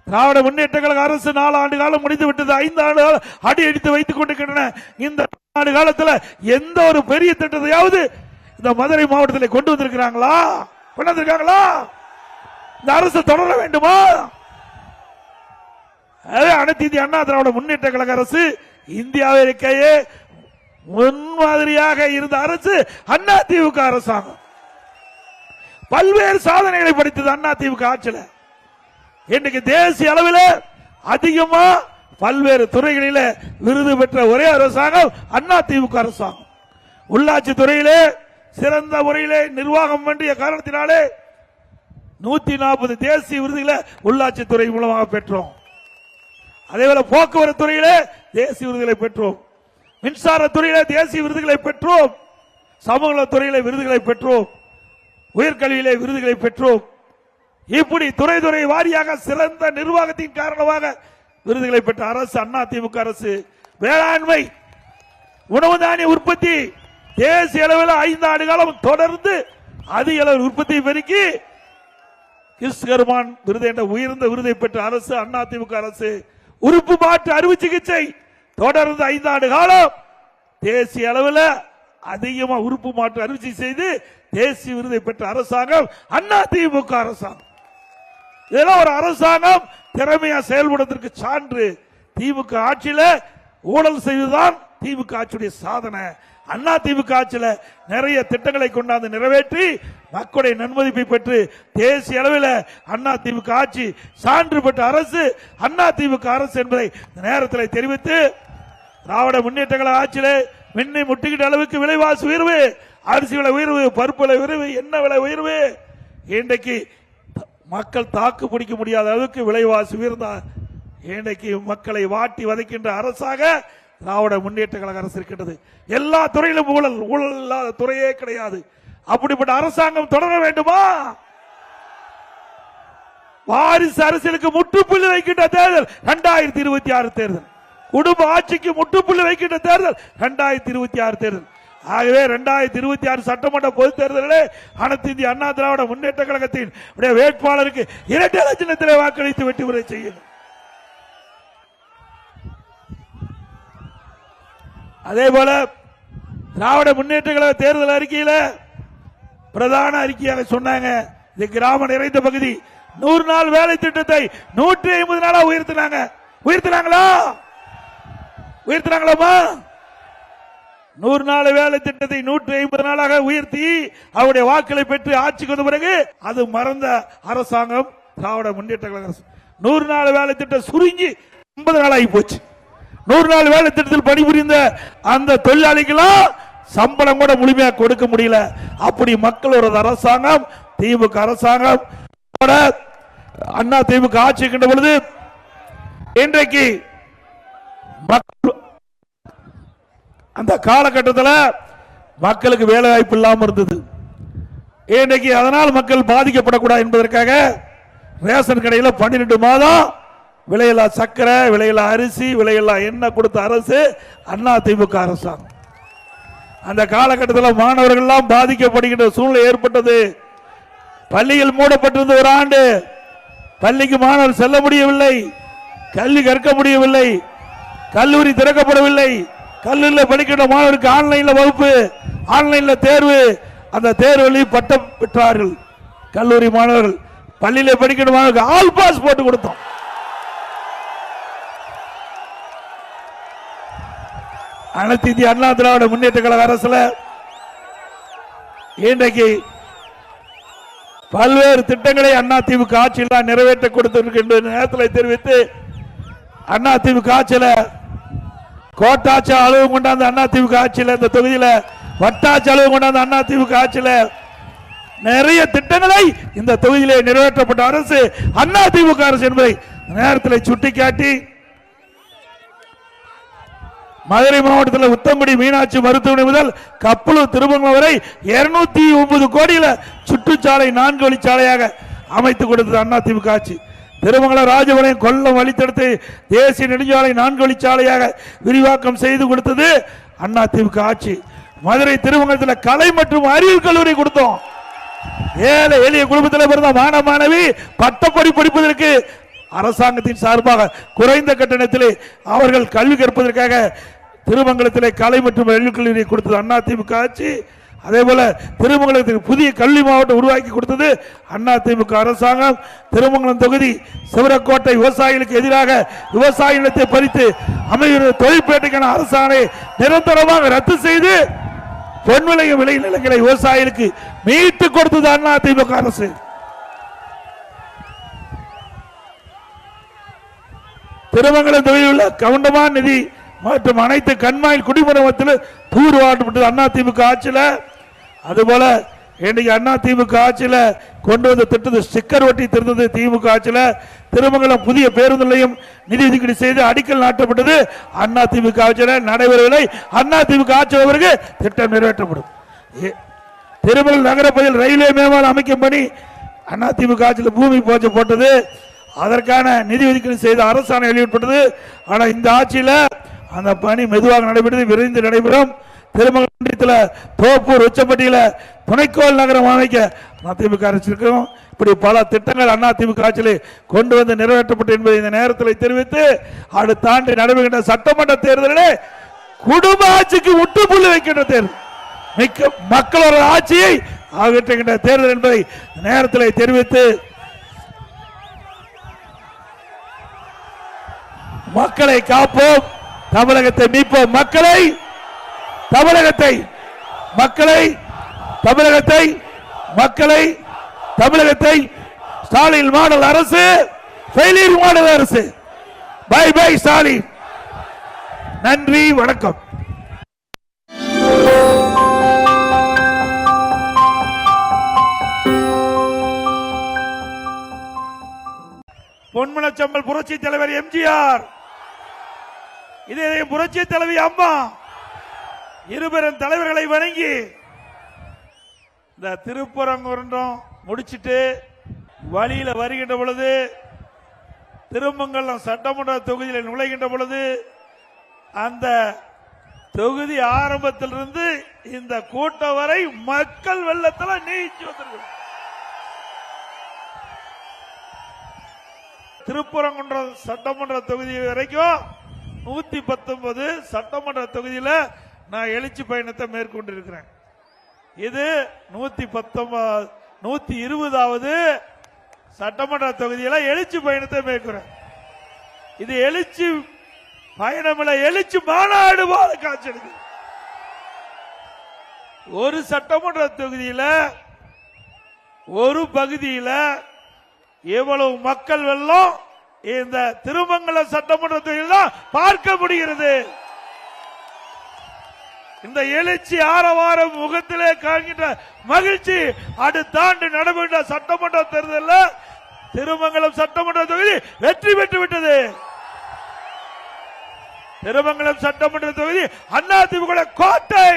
திராவிட முன்னேற்ற கழக அரசு 4 ஆண்டு காலம் முடிந்து விட்டது. 5 ஆண்டு அடி அடித்து வைத்துக் கொண்டிருக்கின்றன. இந்த ஆண்டு காலத்தில் எந்த ஒரு பெரிய திட்டத்தையாவது இந்த மதுரை மாவட்டத்தில் கொண்டு வந்திருக்கிறாங்களா? இந்த அரசு தொடர வேண்டுமா? அனைத்து இந்திய அண்ணா திராவிட முன்னேற்ற கழக அரசு இந்தியாவிலேயே முன்மாதிரியாக இருந்த அரசு அண்ணா திமுக அரசாங்கம். பல்வேறு சாதனைகளை படைத்தது அண்ணா திமுக ஆட்சியில். இன்னைக்கு தேசிய அளவில் அதிகமா பல்வேறு துறைகளில் விருது பெற்ற ஒரே அரசாங்கம் அண்ணா திமுக அரசாங்கம். உள்ளாட்சி துறையிலே சிறந்த முறையிலே நிர்வாகம் வேண்டிய காரணத்தினாலே 140 தேசிய விருதுகளை உள்ளாட்சி துறை மூலமாக பெற்றோம். அதேபோல போக்குவரத்து துறையிலே தேசிய விருதுகளை பெற்றோம். மின்சார துறையிலே தேசிய விருதுகளை பெற்றோம். சமூக துறையிலே விருதுகளை பெற்றோம். உயர்கல்வியிலே விருதுகளை பெற்றோம். இப்படி துறை துறை வாரியாக சிறந்த நிர்வாகத்தின் காரணமாக விருதுகளை பெற்ற அரசு அண்ணா திமுக அரசு. வேளாண்மை உணவு தானிய உற்பத்தி தேசிய அளவில் 5 ஆண்டு காலம் தொடர்ந்து அதிக அளவில் உற்பத்தி பெருக்கி கிறிஸ்கர்மான் விருது என்ற உயர்ந்த விருதை பெற்ற அரசு அண்ணா திமுக அரசு. உறுப்பு மாற்று அறுவை சிகிச்சை தொடர்ந்து 5 ஆண்டு காலம் தேசிய அளவில் அதிகமா உறுப்பு மாற்று அறுவை சிகிச்சை செய்து தேசிய விருதை பெற்ற அரசாங்கம் அண்ணா திமுக அரசாங்கம். இதெல்லாம் ஒரு அரசாங்கம் திறமையா செயல்படுவதற்கு சான்று. திமுக ஆட்சியில ஊழல் செய்வதுதான் திமுக ஆட்சியுடைய சாதனை. அண்ணா திமுக ஆட்சியில நிறைய திட்டங்களை கொண்டாந்து நிறைவேற்றி மக்களுடைய நன்மதிப்பை பெற்று தேசிய அளவில் அண்ணா திமுக ஆட்சி சான்று பெற்ற அரசு அண்ணா திமுக அரசு என்பதை நேரத்தில் தெரிவித்து, திராவிட முன்னேற்ற கழக ஆட்சியில மின்னை முட்டுகின்ற அளவுக்கு விலைவாசி உயர்வு, அரிசி விலை உயர்வு, பருப்பு விலை உயர்வு, எண்ணெய் விலை உயர்வு, இன்றைக்கு மக்கள் தாக்கு பிடிக்க முடியாத அளவுக்கு விலைவாசி உயர்ந்தார். இன்றைக்கு மக்களை வாட்டி வதைக்கின்ற அரசாக திராவிட முன்னேற்ற கழக அரசு இருக்கின்றது. எல்லா துறையிலும் ஊழல், ஊழல் இல்லாத துறையே கிடையாது. அப்படிப்பட்ட அரசாங்கம் தொடர வேண்டுமா? வாரிசு அரசியலுக்கு முற்றுப்புள்ளி வைக்கின்ற தேர்தல் 2026 தேர்தல். குடும்ப ஆட்சிக்கு முற்றுப்புள்ளி வைக்கின்ற தேர்தல் 2026 தேர்தல். ஆகவே 2026 சட்டமன்ற பொதுத் தேர்தலில் அனைத்து இந்திய அண்ணா திராவிட முன்னேற்ற கழகத்தின் வேட்பாளருக்கு 2 லட்சத்திலே வாக்களித்து வெற்றி பெற செய்யுங்கள். அதே போல திராவிட முன்னேற்ற கழக தேர்தல் அறிக்கையில் பிரதான அறிக்கையாக சொன்னாங்க, இது கிராம நிறைந்த பகுதி, 100 நாள் வேலை திட்டத்தை 150 நாளா உயர்த்தினாங்களா? உயர்த்தினாங்களாமா? 100 நாள் வேலை திட்டத்தை 150 நாளாக உயர்த்தி அவருடைய வாக்களை பெற்று ஆட்சிக்கு வந்த பிறகு அது மறந்த அரசாங்கம் திராவிட முன்னேற்ற கழக அரசு. 100 நாள் வேலை திட்டம் சுருங்கி 50 நாள் ஆகி போச்சு. 100 நாள் வேலை திட்டத்தில் பணிபுரிந்த அந்த தொழிலாளிகளும் சம்பளம் கூட முழுமையாக கொடுக்க முடியல. அப்படி மக்களோட அரசாங்கம் திமுக அரசாங்கம் அண்ணா திமுக ஆட்சி இருக்கின்ற பொழுது இன்றைக்கு அந்த காலகட்டத்தில் மக்களுக்கு வேலை வாய்ப்பு இல்லாமல் இருந்தது. இன்றைக்கு அதனால் மக்கள் பாதிக்கப்படக்கூடாது என்பதற்காக ரேஷன் கடையில் 12 மாதம் விலையில்லா சக்கரை, விலையில்லா அரிசி, விலையில்லா எண்ணெய் கொடுத்த அரசு அண்ணா திமுக அரசாங்கம். அந்த காலகட்டத்தில் மாணவர்கள் எல்லாம் பாதிக்கப்படுகின்ற சூழ்நிலை ஏற்பட்டது. பள்ளிகள் மூடப்பட்டிருந்த ஒரு ஆண்டு, பள்ளிக்கு மாணவர் செல்ல முடியவில்லை, கல்வி கற்க முடியவில்லை, கல்லூரி திறக்கப்படவில்லை. கல்லூரியில் படிக்கின்ற மாணவருக்கு ஆன்லைன்ல வகுப்பு, ஆன்லைன்ல தேர்வு, அந்த தேர்வில் பட்டம் பெற்றார்கள் கல்லூரி மாணவர்கள். பள்ளியில் படிக்கின்ற மாணவருக்கு ஆல் பாஸ் போட்டு கொடுத்தோம். அனைத்து இந்திய அண்ணா திராவிட முன்னேற்ற கழக அரசுல இன்றைக்கு பல்வேறு திட்டங்களை அண்ணா திமுக ஆட்சியில் நிறைவேற்ற கொடுத்திருக்கின்ற நேரத்தில் தெரிவித்து, அண்ணா திமுக ஆட்சியில் கோட்டாட்சி அளவு கொண்டாந்த அண்ணா திமுக ஆட்சியில், இந்த தொகுதியில் வட்டாட்சி அளவு கொண்டாந்த அண்ணா திமுக ஆட்சியில் நிறைய திட்டங்களை இந்த தொகுதியிலே நிறைவேற்றப்பட்ட அரசு அண்ணா திமுக அரசு என்பதை நேரத்தில் சுட்டிக்காட்டி, மதுரை மாவட்டத்தில் உத்தங்குடி மீனாட்சி மருத்துவமனை முதல் கப்பலூர் திருமங்கலம் வரை 209 கோடியில சுற்றுச்சாலை 4 வழிச்சாலையாக அமைத்துக் கொடுத்தது அண்ணா திமுக ஆட்சி. திருமங்கலம் ராஜபாளையம் கொல்லம் வழித்தடத்தை தேசிய நெடுஞ்சாலை 4 வழிச்சாலையாக விரிவாக்கம் செய்து கொடுத்தது அண்ணா திமுக ஆட்சி. மதுரை திருமங்கலத்தில் கலை மற்றும் அறிவியல் கல்லூரி கொடுத்தோம். ஏழை எளிய குடும்பத்தில் பிறந்த மாணவ மாணவி பட்டப்படி படிப்பதற்கு அரசாங்கத்தின் சார்பாக குறைந்த கட்டணத்திலே அவர்கள் கல்வி கற்பதற்காக திருமங்கலத்திலே கலை மற்றும் அறிவியல் கல்லூரியை கொடுத்தது அண்ணா திமுக ஆட்சி. அதே போல திருமங்கலத்துக்கு புதிய கல்வி மாவட்டம் உருவாக்கி கொடுத்தது அண்ணா திமுக அரசாங்கம். திருமங்கலம் தொகுதி சிவரக்கோட்டை விவசாயிகளுக்கு எதிராக விவசாய நிலத்தை பறித்து அமைகிற தொழிற்பேட்டைக்கான அரசாணை நிரந்தரமாக ரத்து செய்து பொன்விலை விளை நிலங்களை விவசாயிகளுக்கு மீட்டு கொடுத்தது அண்ணா திமுக அரசு. திருமங்கலம் தொகுதியில் உள்ள கவுண்டமான் நிதி மற்றும் அனைத்து கண்மாயில் குடிமரத்தில் தூர்வாட்டப்பட்டது அண்ணா திமுக ஆட்சியில். அதுபோல இன்னைக்கு அண்ணா திமுக ஆட்சியில் கொண்டு வந்த திட்டத்தை ஸ்டிக்கர் ஒட்டி திறந்தது திமுக ஆட்சியில். திருமங்கலம் புதிய பேருந்து நிலையம் நிதி ஒதுக்கீடு செய்து அடிக்கல் நாட்டப்பட்டது அண்ணா திமுக ஆட்சியில். நடைபெறவில்லை. அண்ணா திமுக ஆட்சியில் பிறகு திட்டம் நிறைவேற்றப்படும். திருமங்கலம் நகரப்பகுதியில் ரயில்வே மேம்பாலம் அமைக்கும் பணி அண்ணா திமுக ஆட்சியில் பூமி பூஜை போட்டது. அதற்கான நிதி ஒதுக்கீடு செய்த அரசாணை வெளியிடப்பட்டது. ஆனால் இந்த ஆட்சியில் அந்த பணி மெதுவாக நடைபெற்றது, விரைந்து நடைபெறும். திருமங்கலத்தில் தோப்பூர் உச்சப்பட்டியில் துணைக்கோள் நகரம் அமைக்க அதிமுக அரசிருக்கும். இப்படி பல திட்டங்கள் அண்ணா திமுக ஆட்சியில் கொண்டு வந்து நிறைவேற்றப்பட்டு என்பதை இந்த நேரத்தில் தெரிவித்து, அடுத்த ஆண்டு நடைபெறுகின்ற சட்டமன்ற தேர்தலிலே குடும்ப ஆட்சிக்கு முற்றுப்புள்ளி வைக்கின்ற தேர்தல், மக்களோட ஆட்சியை அகற்றுகின்ற தேர்தல் என்பதை நேரத்தில் தெரிவித்து, மக்களை காப்போம், தமிழகத்தை மீட்போம், மக்களை தமிழகத்தை மக்களை தமிழகத்தை மக்களை தமிழகத்தை ஸ்டாலின் மாடல் அரசு, ஃபெயிலியர் மாடல் அரசு. Bye bye Stalin. நன்றி, வணக்கம். பொன்மனச்சம்பல் புரட்சி தலைவர் எம்ஜிஆர், இதே புரட்சி தலைவி அம்மா, இருபெரும் தலைவர்களை வணங்கி இந்த திருப்பரங்குன்றம் முடிச்சிட்டு வழியில வருகின்ற பொழுது, திருமங்கலம் சட்டமன்ற தொகுதியில் நுழைகின்ற பொழுது, அந்த தொகுதி ஆரம்பத்திலிருந்து இந்த கூட்டம் வரை மக்கள் வெள்ளத்தில் நீச்சு வந்திருக்கிறது. திருப்பரங்குன்றம் சட்டமன்ற தொகுதி வரைக்கும் 119 சட்டமன்ற தொகுதியில் நான் எழுச்சி பயணத்தை மேற்கொண்டிருக்கிறேன். இது 120வது சட்டமன்ற தொகுதியில எழுச்சி பயணத்தை மேற்கொள்றேன். இது எழுச்சி பயணம், எழுச்சி மாநாடு போல காட்சி. ஒரு சட்டமன்ற தொகுதியில ஒரு பகுதியில எவ்வளவு மக்கள் வெள்ளம் இந்த திருமங்கலம் சட்டமன்ற தொகுதியில் பார்க்க முடிகிறது. இந்த எழுச்சி ஆரவாரம் முகத்திலே காண்கின்ற மகிழ்ச்சி அடுத்த ஆண்டு நடைபெற்ற சட்டமன்ற தேர்தலில் திருமங்கலம் சட்டமன்ற தொகுதி வெற்றி பெற்று விட்டது. திருமங்கலம் சட்டமன்ற தொகுதி அதிமுக கோட்டை.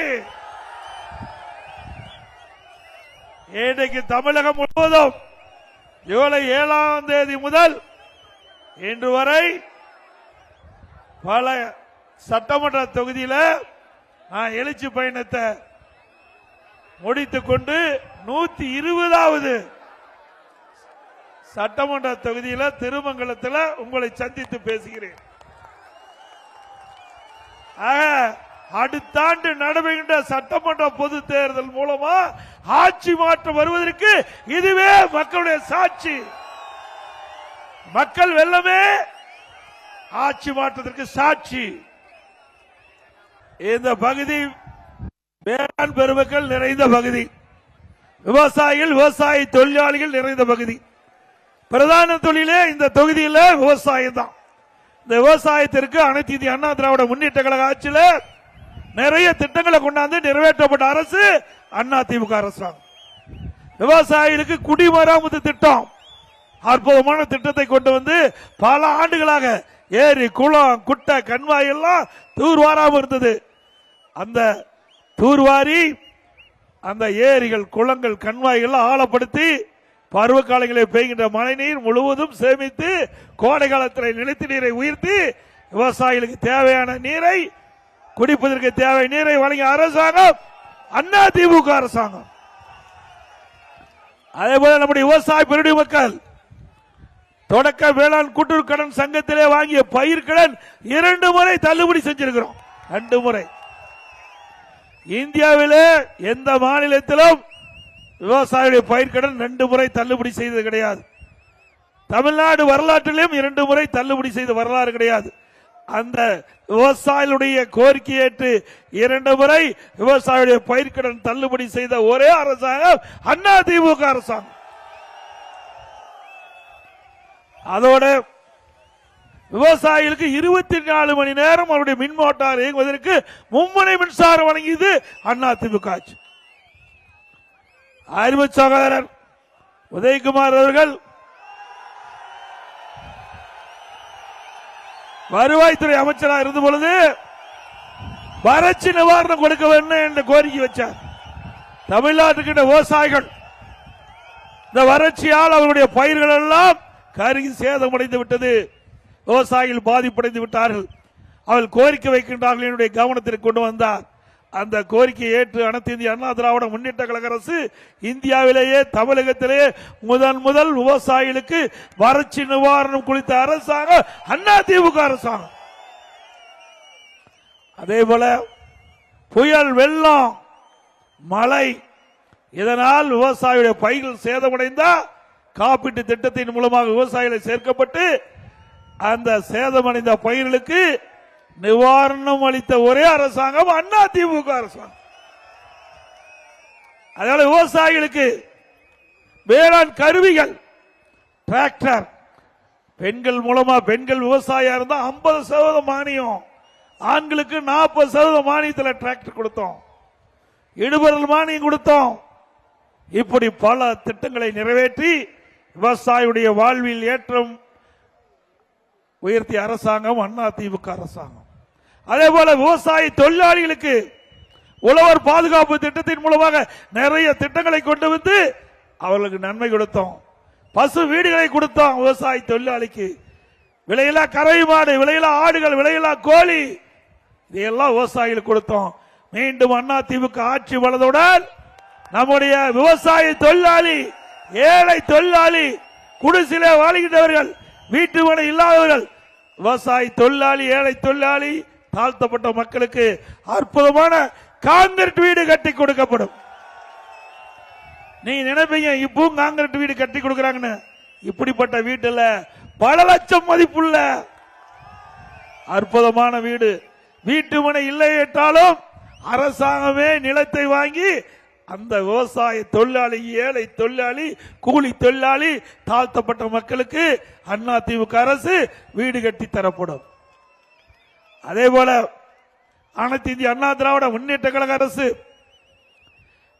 இன்றைக்கு தமிழகம் முழுவதும் ஜூலை 7ஆம் தேதி முதல் இன்று வரை பல சட்டமன்ற தொகுதியில் நான் எழுச்சி பயணத்தை முடித்துக் கொண்டு 120வது சட்டமன்ற தொகுதியில் திருமங்கலத்தில் உங்களை சந்தித்து பேசுகிறேன். அடுத்த ஆண்டு நடைபெறுகின்ற சட்டமன்ற பொது தேர்தல் மூலமா ஆட்சி மாற்றம் வருவதற்கு இதுவே மக்களுடைய சாட்சி. மக்கள் வெள்ளமே ஆட்சி மாற்றத்திற்கு சாட்சி. இந்த பகுதி வேளாண் பெருமக்கள் நிறைந்த பகுதி, விவசாயிகள் விவசாய தொழிலாளிகள் நிறைந்த பகுதி. பிரதான தொழிலே இந்த தொகுதியில் விவசாயம் தான். இந்த விவசாயத்திற்கு அனைத்து இந்திய அண்ணா திராவிட முன்னேற்ற கழக ஆட்சியில் நிறைய திட்டங்களை கொண்டாந்து நிறைவேற்றப்பட்ட அரசு அதிமுக அரசாங்கம். விவசாயிகளுக்கு குடிமராமத்து திட்டம், அற்புதமான திட்டத்தை கொண்டு வந்து பல ஆண்டுகளாக ஏரி குளம் குட்டை கண்மாய் எல்லாம் தூர்வாராம இருந்தது. அந்த தூர்வாரி அந்த ஏரிகள் குளங்கள் கண்மாய்கள் ஆழப்படுத்தி பருவ காலங்களில் பெய்கின்ற மழை நீர் முழுவதும் சேமித்து கோடை காலத்தில் நிலத்தடி நீரை உயர்த்தி விவசாயிகளுக்கு தேவையான நீரை குடிப்பதற்கு தேவை நீரை வழங்கிய அரசாங்கம் அதிமுக அரசாங்கம். அதே போல நம்முடைய விவசாய பெருடி மக்கள் தொடக்க வேளாண் கூட்டுறவு கடன் சங்கத்திலே வாங்கிய பயிர்கடன் 2 முறை தள்ளுபடி செஞ்சிருக்கிறோம். 2 முறை. இந்தியாவிலே எந்த மாநிலத்திலும் விவசாயிகளுடைய பயிர்கடன் 2 முறை தள்ளுபடி செய்தது கிடையாது. தமிழ்நாடு வரலாற்றிலும் 2 முறை தள்ளுபடி செய்த வரலாறு கிடையாது. அந்த விவசாயிகளுடைய கோரிக்கை ஏற்று 2 முறை விவசாயிகளுடைய பயிர்கடன் தள்ளுபடி செய்த ஒரே அரசாங்கம் அதிமுக அரசாங்கம். அதோட விவசாயிகளுக்கு 24 மணி நேரம் அவருடைய மின் மோட்டார் இயங்குவதற்கு மும்முனை மின்சாரம் வழங்கியது அதிமுக ஆட்சி. அறிவு சகோதரர் உதயகுமார் அவர்கள் வருவாய்த்துறை அமைச்சராக இருந்த பொழுது வறட்சி நிவாரணம் கொடுக்க வேண்டும் என்ற கோரிக்கை வச்சார். தமிழ்நாட்டுக்கு விவசாயிகள் இந்த வறட்சியால் அவருடைய பயிர்கள் எல்லாம் கருகி சேதமடைந்து விட்டது. விவசாயிகள் பாதிப்படைந்து விட்டார்கள். அவள் கோரிக்கை வைக்கின்றார்கள் என்னுடைய கவனத்திற்கு கொண்டு வந்தார். அந்த கோரிக்கையை ஏற்று அனைத்து இந்திய அண்ணா திராவிட முன்னேற்ற கழக அரசு இந்தியாவிலேயே தமிழகத்திலேயே முதல் விவசாயிகளுக்கு வறட்சி நிவாரணம் குறித்த அரசாங்கம் அதிமுக அரசாங்கம். அதே போல புயல் வெள்ளம் மழை இதனால் விவசாயிகளுடைய பயிர்கள் சேதமடைந்தா காப்பீட்டு திட்டத்தின் மூலமாக விவசாயிகள் சேர்க்கப்பட்டு அந்த சேதமடைந்த பயிர்களுக்கு நிவாரணம் அளித்த ஒரே அரசாங்கம் அதிமுக அரசாங்கம். அதனால விவசாயிகளுக்கு வேளாண் கருவிகள் டிராக்டர் பெண்கள் மூலமா பெண்கள் விவசாயியா இருந்தா 50% மானியம், ஆண்களுக்கு 40% மானியத்தில் டிராக்டர் கொடுத்தோம், இடுபொருள் மானியம் கொடுத்தோம். இப்படி பல திட்டங்களை நிறைவேற்றி விவசாயியுடைய வாழ்வில் ஏற்றம் உயர்த்திய அரசாங்கம் அதிமுக அரசாங்கம். அதே போல விவசாய தொழிலாளிகளுக்கு உழவர் பாதுகாப்பு திட்டத்தின் மூலமாக நிறைய திட்டங்களை கொண்டு வந்து அவர்களுக்கு நன்மை கொடுத்தோம். பசு வீடுகளை கொடுத்தோம். விவசாய தொழிலாளிக்கு விலையில்லா கறவை மாடு, விலையில்லா ஆடுகள், விலையில்லா கோழி இதையெல்லாம் விவசாயிகளுக்கு கொடுத்தோம். மீண்டும் அதிமுக ஆட்சி வளர்ந்தவுடன் நம்முடைய விவசாய தொழிலாளி, ஏழை தொழிலாளி, குடிசிலே வாழ்கின்றவர்கள், வீட்டு மனை இல்லாதவர்கள், விவசாய தொழிலாளி, ஏழை தொழிலாளி, தாழ்த்தப்பட்ட மக்களுக்கு அற்புதமான கான்கிரீட் வீடு கட்டி கொடுக்கப்படும். நீ நினைப்பீங்க இப்போ கான்கிரீட் வீடு கட்டி கொடுக்கறாங்கன்னு, இப்படிப்பட்ட வீட்டுல பல லட்சம் மதிப்புள்ள அற்புதமான வீடு. வீட்டு மனை இல்லை என்றாலும் அரசாங்கமே நிலத்தை வாங்கி அந்த விவசாய தொழிலாளி, ஏழை தொழிலாளி, கூலி தொழிலாளி, தாழ்த்தப்பட்ட மக்களுக்கு அதிமுக அரசு வீடு கட்டி தரப்படும். அதே போல அனைத்து இந்திய அண்ணா திராவிட முன்னேற்ற கழக அரசு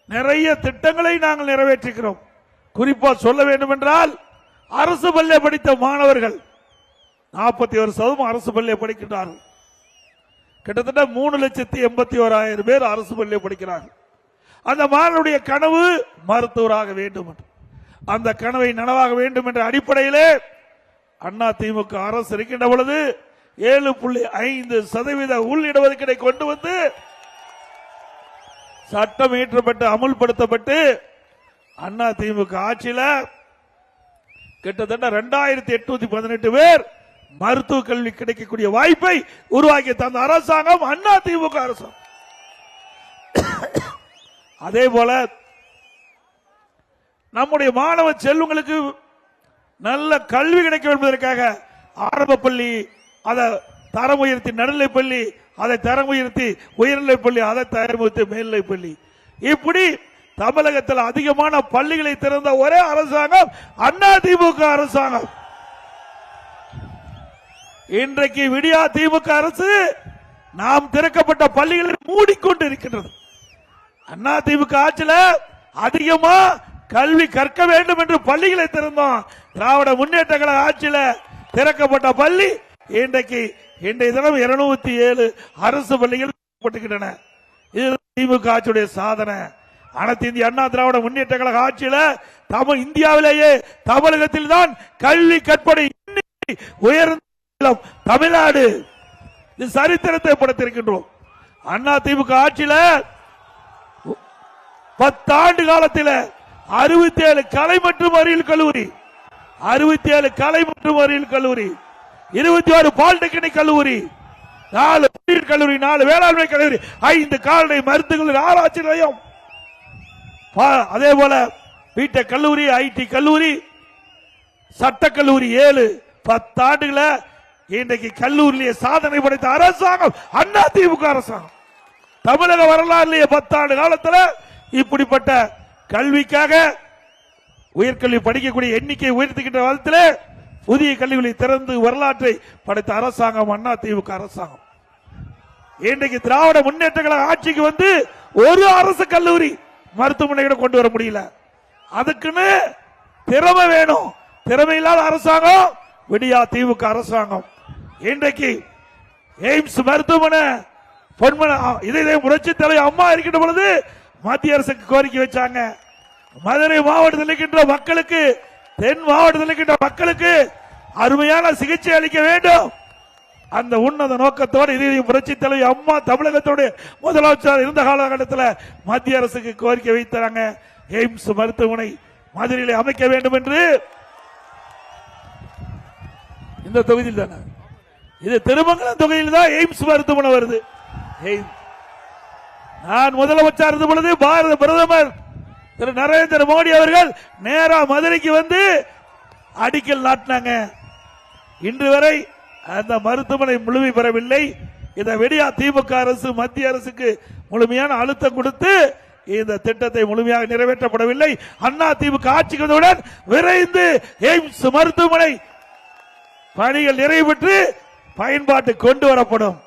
நிறைய திட்டங்களை நாங்கள் நிறைவேற்றுகிறோம். குறிப்பா சொல்ல வேண்டும் என்றால், அரசு பள்ளியை படித்த மாணவர்கள் 41% அரசு பள்ளியை படிக்கின்றார்கள். கிட்டத்தட்ட 3,81,000 பேர் அரசு பள்ளியை படிக்கிறார்கள். அந்த மாணவனுடைய கனவு மருத்துவராக வேண்டும் என்று, அந்த கனவை நனவாக வேண்டும் என்ற அடிப்படையிலே அண்ணா திமுக அரசு இருக்கின்ற பொழுது 7.5% உள்ளிடஒதுக்கீடை கொண்டு வந்து சட்டம் இயற்றப்பட்டு அமுல்படுத்தப்பட்டு அண்ணா திமுக ஆட்சியில் கிட்டத்தட்ட 2,818 பேர் மருத்துவ கல்வி கிடைக்கக்கூடிய வாய்ப்பை உருவாக்கி தந்த அரசாங்கம் அண்ணா திமுக அரசாங்கம். அதே போல நம்முடைய மாணவ செல்வங்களுக்கு நல்ல கல்வி கிடைக்க என்பதற்காக ஆரம்ப பள்ளி, அதை தரம் உயர்த்தி நடுநிலை பள்ளி, அதை தரம் உயர்த்தி உயர்நிலை பள்ளி, அதை தரம் உயர்த்தி மேல்நிலை பள்ளி, இப்படி தமிழகத்தில் அதிகமான பள்ளிகளை திறந்த ஒரே அரசாங்கம் அண்ணா திமுக அரசாங்கம். இன்றைக்கு விடியா திமுக அரசு நாம் திறக்கப்பட்ட பள்ளிகளை மூடிக்கொண்டு இருக்கின்றது. அண்ணா திமுக ஆட்சியில் அதிகமா கல்வி கற்க வேண்டும் என்று பள்ளிகளை திறந்தோம். திராவிட முன்னேற்ற கழக ஆட்சியில் திறக்கப்பட்ட பள்ளி இன்றைக்கு இன்றைய தினம் 207 அரசு பள்ளிகள் திறக்கப்பட்டுகின்றன. இது திமுக ஆட்சியுடைய சாதனை. அனைத்து இந்திய அண்ணா திராவிட முன்னேற்ற கழக ஆட்சியில் தமிழ் இந்தியாவிலேயே தமிழகத்தில் தான் கல்வி கற்பனை உயர்ந்த தமிழ்நாடு. இது சரித்திரத்தை படுத்திருக்கின்றோம். அண்ணா திமுக ஆட்சியில் 10 ஆண்டு காலத்தில் 67 கலை மற்றும் அறிவியல் கல்லூரி, 67 கலை மற்றும் அறிவியல் கல்லூரி, 26 பாலிடெக்னிக் கல்லூரி, 4 பொறியியல் கல்லூரி, 4 வேளாண்மை கல்லூரி, 5 கால்நடை மருத்துவ ஆராய்ச்சி நிலையம், அதே போல பிடெக் கல்லூரி, ஐடி கல்லூரி, சட்டக்கல்லூரி 7. 10 ஆண்டுகளை இன்றைக்கு கல்லூரியிலேயே சாதனை படைத்த அரசாங்கம் அண்ணா திமுக அரசாங்கம். தமிழக வரலாறுலேயே 10 ஆண்டு காலத்தில் இப்படிப்பட்ட கல்விக்காக உயர்கல்வி படிக்கக்கூடிய எண்ணிக்கை உயர்த்துகின்ற காலத்தில் புதிய கல்விகளை திறந்து வரலாற்றை படைத்த அரசாங்கம் அண்ணா திமுக அரசாங்கம். இன்றைக்கு திராவிட முன்னேற்ற கழக ஆட்சிக்கு வந்து ஒரு அரசு கல்லூரி மருத்துவமனைகளை கொண்டு வர முடியல. அதுக்குன்னு திறமை வேணும். திறமை இல்லாத அரசாங்கம் விடியா திமுக அரசாங்கம். இன்றைக்கு எய்ம்ஸ் மருத்துவமனை இதய புரட்சி தலைவர் அம்மா இருக்கின்ற பொழுது மத்திய அரசுக்கு கோரிக்கை வச்சாங்க. மதுரை மாவட்டத்தில் இருக்கின்ற மக்களுக்கு, தென் மாவட்டத்தில் இருக்கின்ற மக்களுக்கு அருமையான சிகிச்சை அளிக்க வேண்டும். அந்த உன்னத நோக்கத்தோடு இதய புரட்சி தலைவர் அம்மா தமிழகத்தோடு முதலமைச்சர் இருந்த காலகட்டத்தில் மத்திய அரசுக்கு கோரிக்கை வைத்தாங்க. எய்ம்ஸ் மருத்துவமனை மதுரையில் அமைக்க வேண்டும் என்று. இந்த தொகுதியில் தானே, இது திருமங்கலம் தொகுதியில் தான் எய்ம்ஸ் மருத்துவமனை வருது. நான் முதலமைச்சர் இருந்த பொழுது பாரத பிரதமர் திரு நரேந்திர மோடி அவர்கள் நேரா மதுரைக்கு வந்து அடிக்கல் நாட்டினாங்க. இன்று வரை அந்த மருத்துவமனை முழுமை பெறவில்லை. இந்த விடியா திமுக அரசு மத்திய அரசுக்கு முழுமையான அழுத்தம் கொடுத்து இந்த திட்டத்தை முழுமையாக நிறைவேற்றப்படவில்லை. அண்ணா திமுக ஆட்சிக்கு வந்தவுடன் விரைந்து எய்ம்ஸ் மருத்துவமனை பணிகள் நிறைவு பெற்று பயன்பாட்டு கொண்டு வரப்படும்.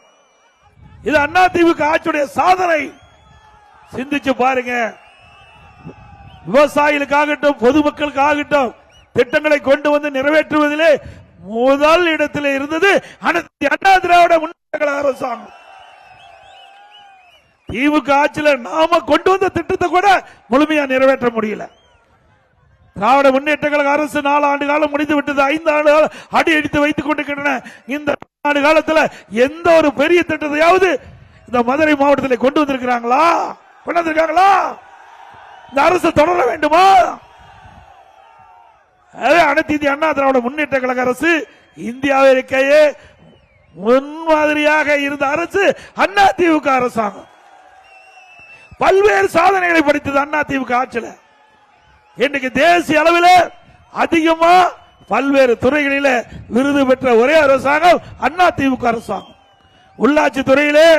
இது அண்ணா திமுக ஆட்சியுடைய சாதனை. சிந்திச்சு பாருங்க. விவசாயிகளுக்காகட்டும் பொதுமக்களுக்காகட்டும் திட்டங்களை கொண்டு வந்து நிறைவேற்றுவதிலே முதல் இடத்தில் இருந்தது அண்ணா திராவிட முன்னேற்ற கழக அரசாங்கம். திமுக ஆட்சியில் நாம கொண்டு வந்த திட்டத்தை கூட முழுமையா நிறைவேற்ற முடியல. திராவிட முன்னேற்ற கழக அரசு 4 ஆண்டு காலம் முடிந்து விட்டது. 5 ஆண்டு காலம் அடி அடித்து வைத்துக் கொண்டிருக்கின்றன. இந்த ஆண்டு காலத்தில் எந்த ஒரு பெரிய திட்டத்தையாவது இந்த மதுரை மாவட்டத்தில் கொண்டு வந்திருக்கிறாங்களா? கொண்டு வந்திருக்காங்களா? இந்த அரசு தொடர வேண்டுமா? அனைத்து இந்திய அண்ணா திராவிட முன்னேற்ற கழக அரசு இந்தியாவிற்கே முன்மாதிரியாக இருந்த அரசு அண்ணா திமுக அரசாங்கம். பல்வேறு சாதனைகளை படைத்தது அண்ணா திமுக ஆட்சியில். இன்னைக்கு தேசிய அளவில் அதிகமா பல்வேறு துறைகளிலே விருது பெற்ற ஒரே அரசாங்கம் அதிமுக அரசாங்கம். உள்ளாட்சி துறையிலே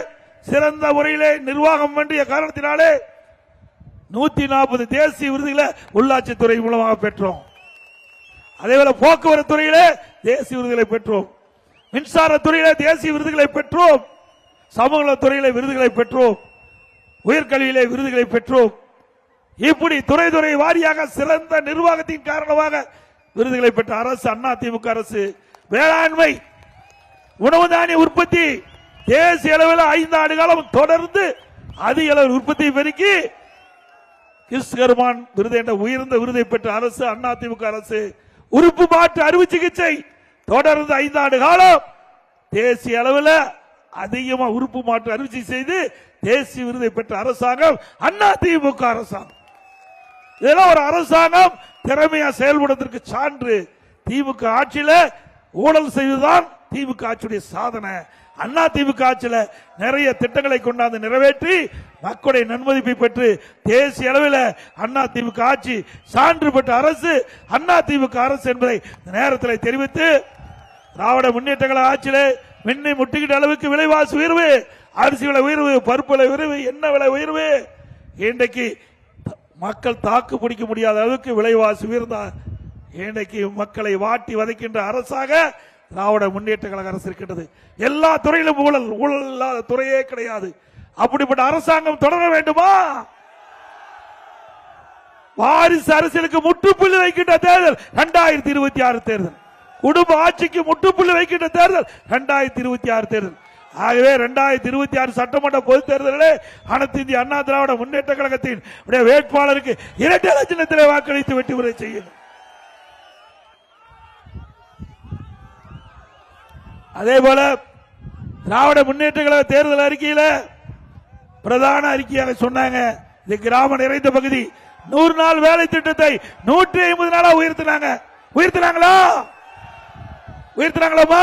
சிறந்த முறையிலே நிர்வாகம் வேண்டிய காரணத்தினாலே 140 தேசிய விருதுகளை உள்ளாட்சி துறை மூலமாக பெற்றோம். அதேபோல போக்குவரத்து துறையிலே தேசிய விருதுகளை பெற்றோம். மின்சார துறையிலே தேசிய விருதுகளை பெற்றோம். சமூக துறையிலே விருதுகளை பெற்றோம். உயர்கல்வியிலே விருதுகளை பெற்றோம். இப்படி துறை துறை வாரியாக சிறந்த நிர்வாகத்தின் காரணமாக விருதுகளை பெற்ற அரசு அதிமுக அரசு. வேளாண்மை உணவு தானிய உற்பத்தி தேசிய அளவில் 5 ஆண்டு காலம் தொடர்ந்து அதிக அளவில் உற்பத்தி பெருக்கி கிறிஸ்கர்மான் விருது என்ற உயர்ந்த விருதை பெற்ற அரசு அதிமுக அரசு. உறுப்பு மாற்று அறுவை சிகிச்சை தொடர்ந்து 5 ஆண்டு காலம் தேசிய அளவில் அதிகமாக உறுப்பு மாற்று அறுவை சிகிச்சை செய்து தேசிய விருதை பெற்ற அரசாங்கம் அதிமுக அரசாங்கம். இதெல்லாம் ஒரு அரசாங்கம் திறமையா செயல்படுவதற்கு சான்று. திமுக ஆட்சியில ஊழல் செய்வதுதான் திமுக ஆட்சியுடைய சாதனை. அதிமுக ஆட்சியில நிறைய திட்டங்களை கொண்டாந்து நிறைவேற்றி மக்களுடைய நன்மதிப்பை பெற்று தேசிய அளவில் அதிமுக ஆட்சி சான்று பெற்ற அரசு அதிமுக அரசு என்பதை நேரத்தில் தெரிவித்து, திராவிட முன்னேற்ற கழக ஆட்சியில மின்னை முட்டுகிட்ட அளவுக்கு விலைவாசி உயர்வு, அரிசி விலை உயர்வு, பருப்பு விலை உயர்வு, எண்ணெய் விலை உயர்வு, இன்றைக்கு மக்கள் தாக்கு பிடிக்க முடியாத அளவுக்கு விலைவாசி உயர்ந்தார். இன்றைக்கு மக்களை வாட்டி வதைக்கின்ற அரசாக திராவிட முன்னேற்ற கழக அரசு இருக்கின்றது. எல்லா துறையிலும் ஊழல், ஊழல் இல்லாத துறையே கிடையாது. அப்படிப்பட்ட அரசாங்கம் தொடர வேண்டுமா? வாரிசு அரசியலுக்கு முற்றுப்புள்ளி வைக்கின்ற தேர்தல் 2026 தேர்தல். குடும்ப ஆட்சிக்கு முற்றுப்புள்ளி வைக்கின்ற தேர்தல் 2026 தேர்தல். ஆகவே 2026 சட்டமன்ற பொதுத் தேர்தலில் அனைத்து இந்திய அண்ணா திராவிட முன்னேற்ற கழகத்தின் வேட்பாளருக்கு இரட்டை லட்சத்திலே வாக்களித்து வெற்றி பெற செய்யும். அதே போல திராவிட முன்னேற்ற கழக தேர்தல் அறிக்கையில் பிரதான அறிக்கையாக சொன்னாங்க, இது கிராம நிறைந்த பகுதி 100 நாள் வேலை திட்டத்தை 150 நாளா உயர்த்தினாங்க. உயர்த்தினாங்களா? உயர்த்தினாங்களாமா?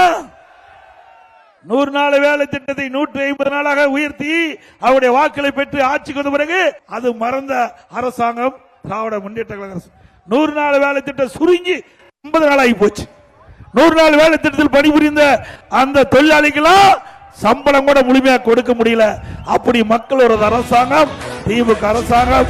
100 நாள் வேலை திட்டத்தை 150 நாளாக உயர்த்தி அவருடைய வாக்களை பெற்று ஆட்சிக்கு வந்த பிறகு அது மறந்த அரசாங்கம் திராவிட முன்னேற்ற கழக அரசு. 100 நாள் வேலை திட்டம் சுருங்கி 50 நாள் ஆகி போச்சு. 100 நாள் வேலை திட்டத்தில் பணிபுரிந்த அந்த தொழிலாளிகளும் சம்பளம் கூட முழுமையாக கொடுக்க முடியல. அப்படி மக்களோட அரசாங்கம் திமுக அரசாங்கம்.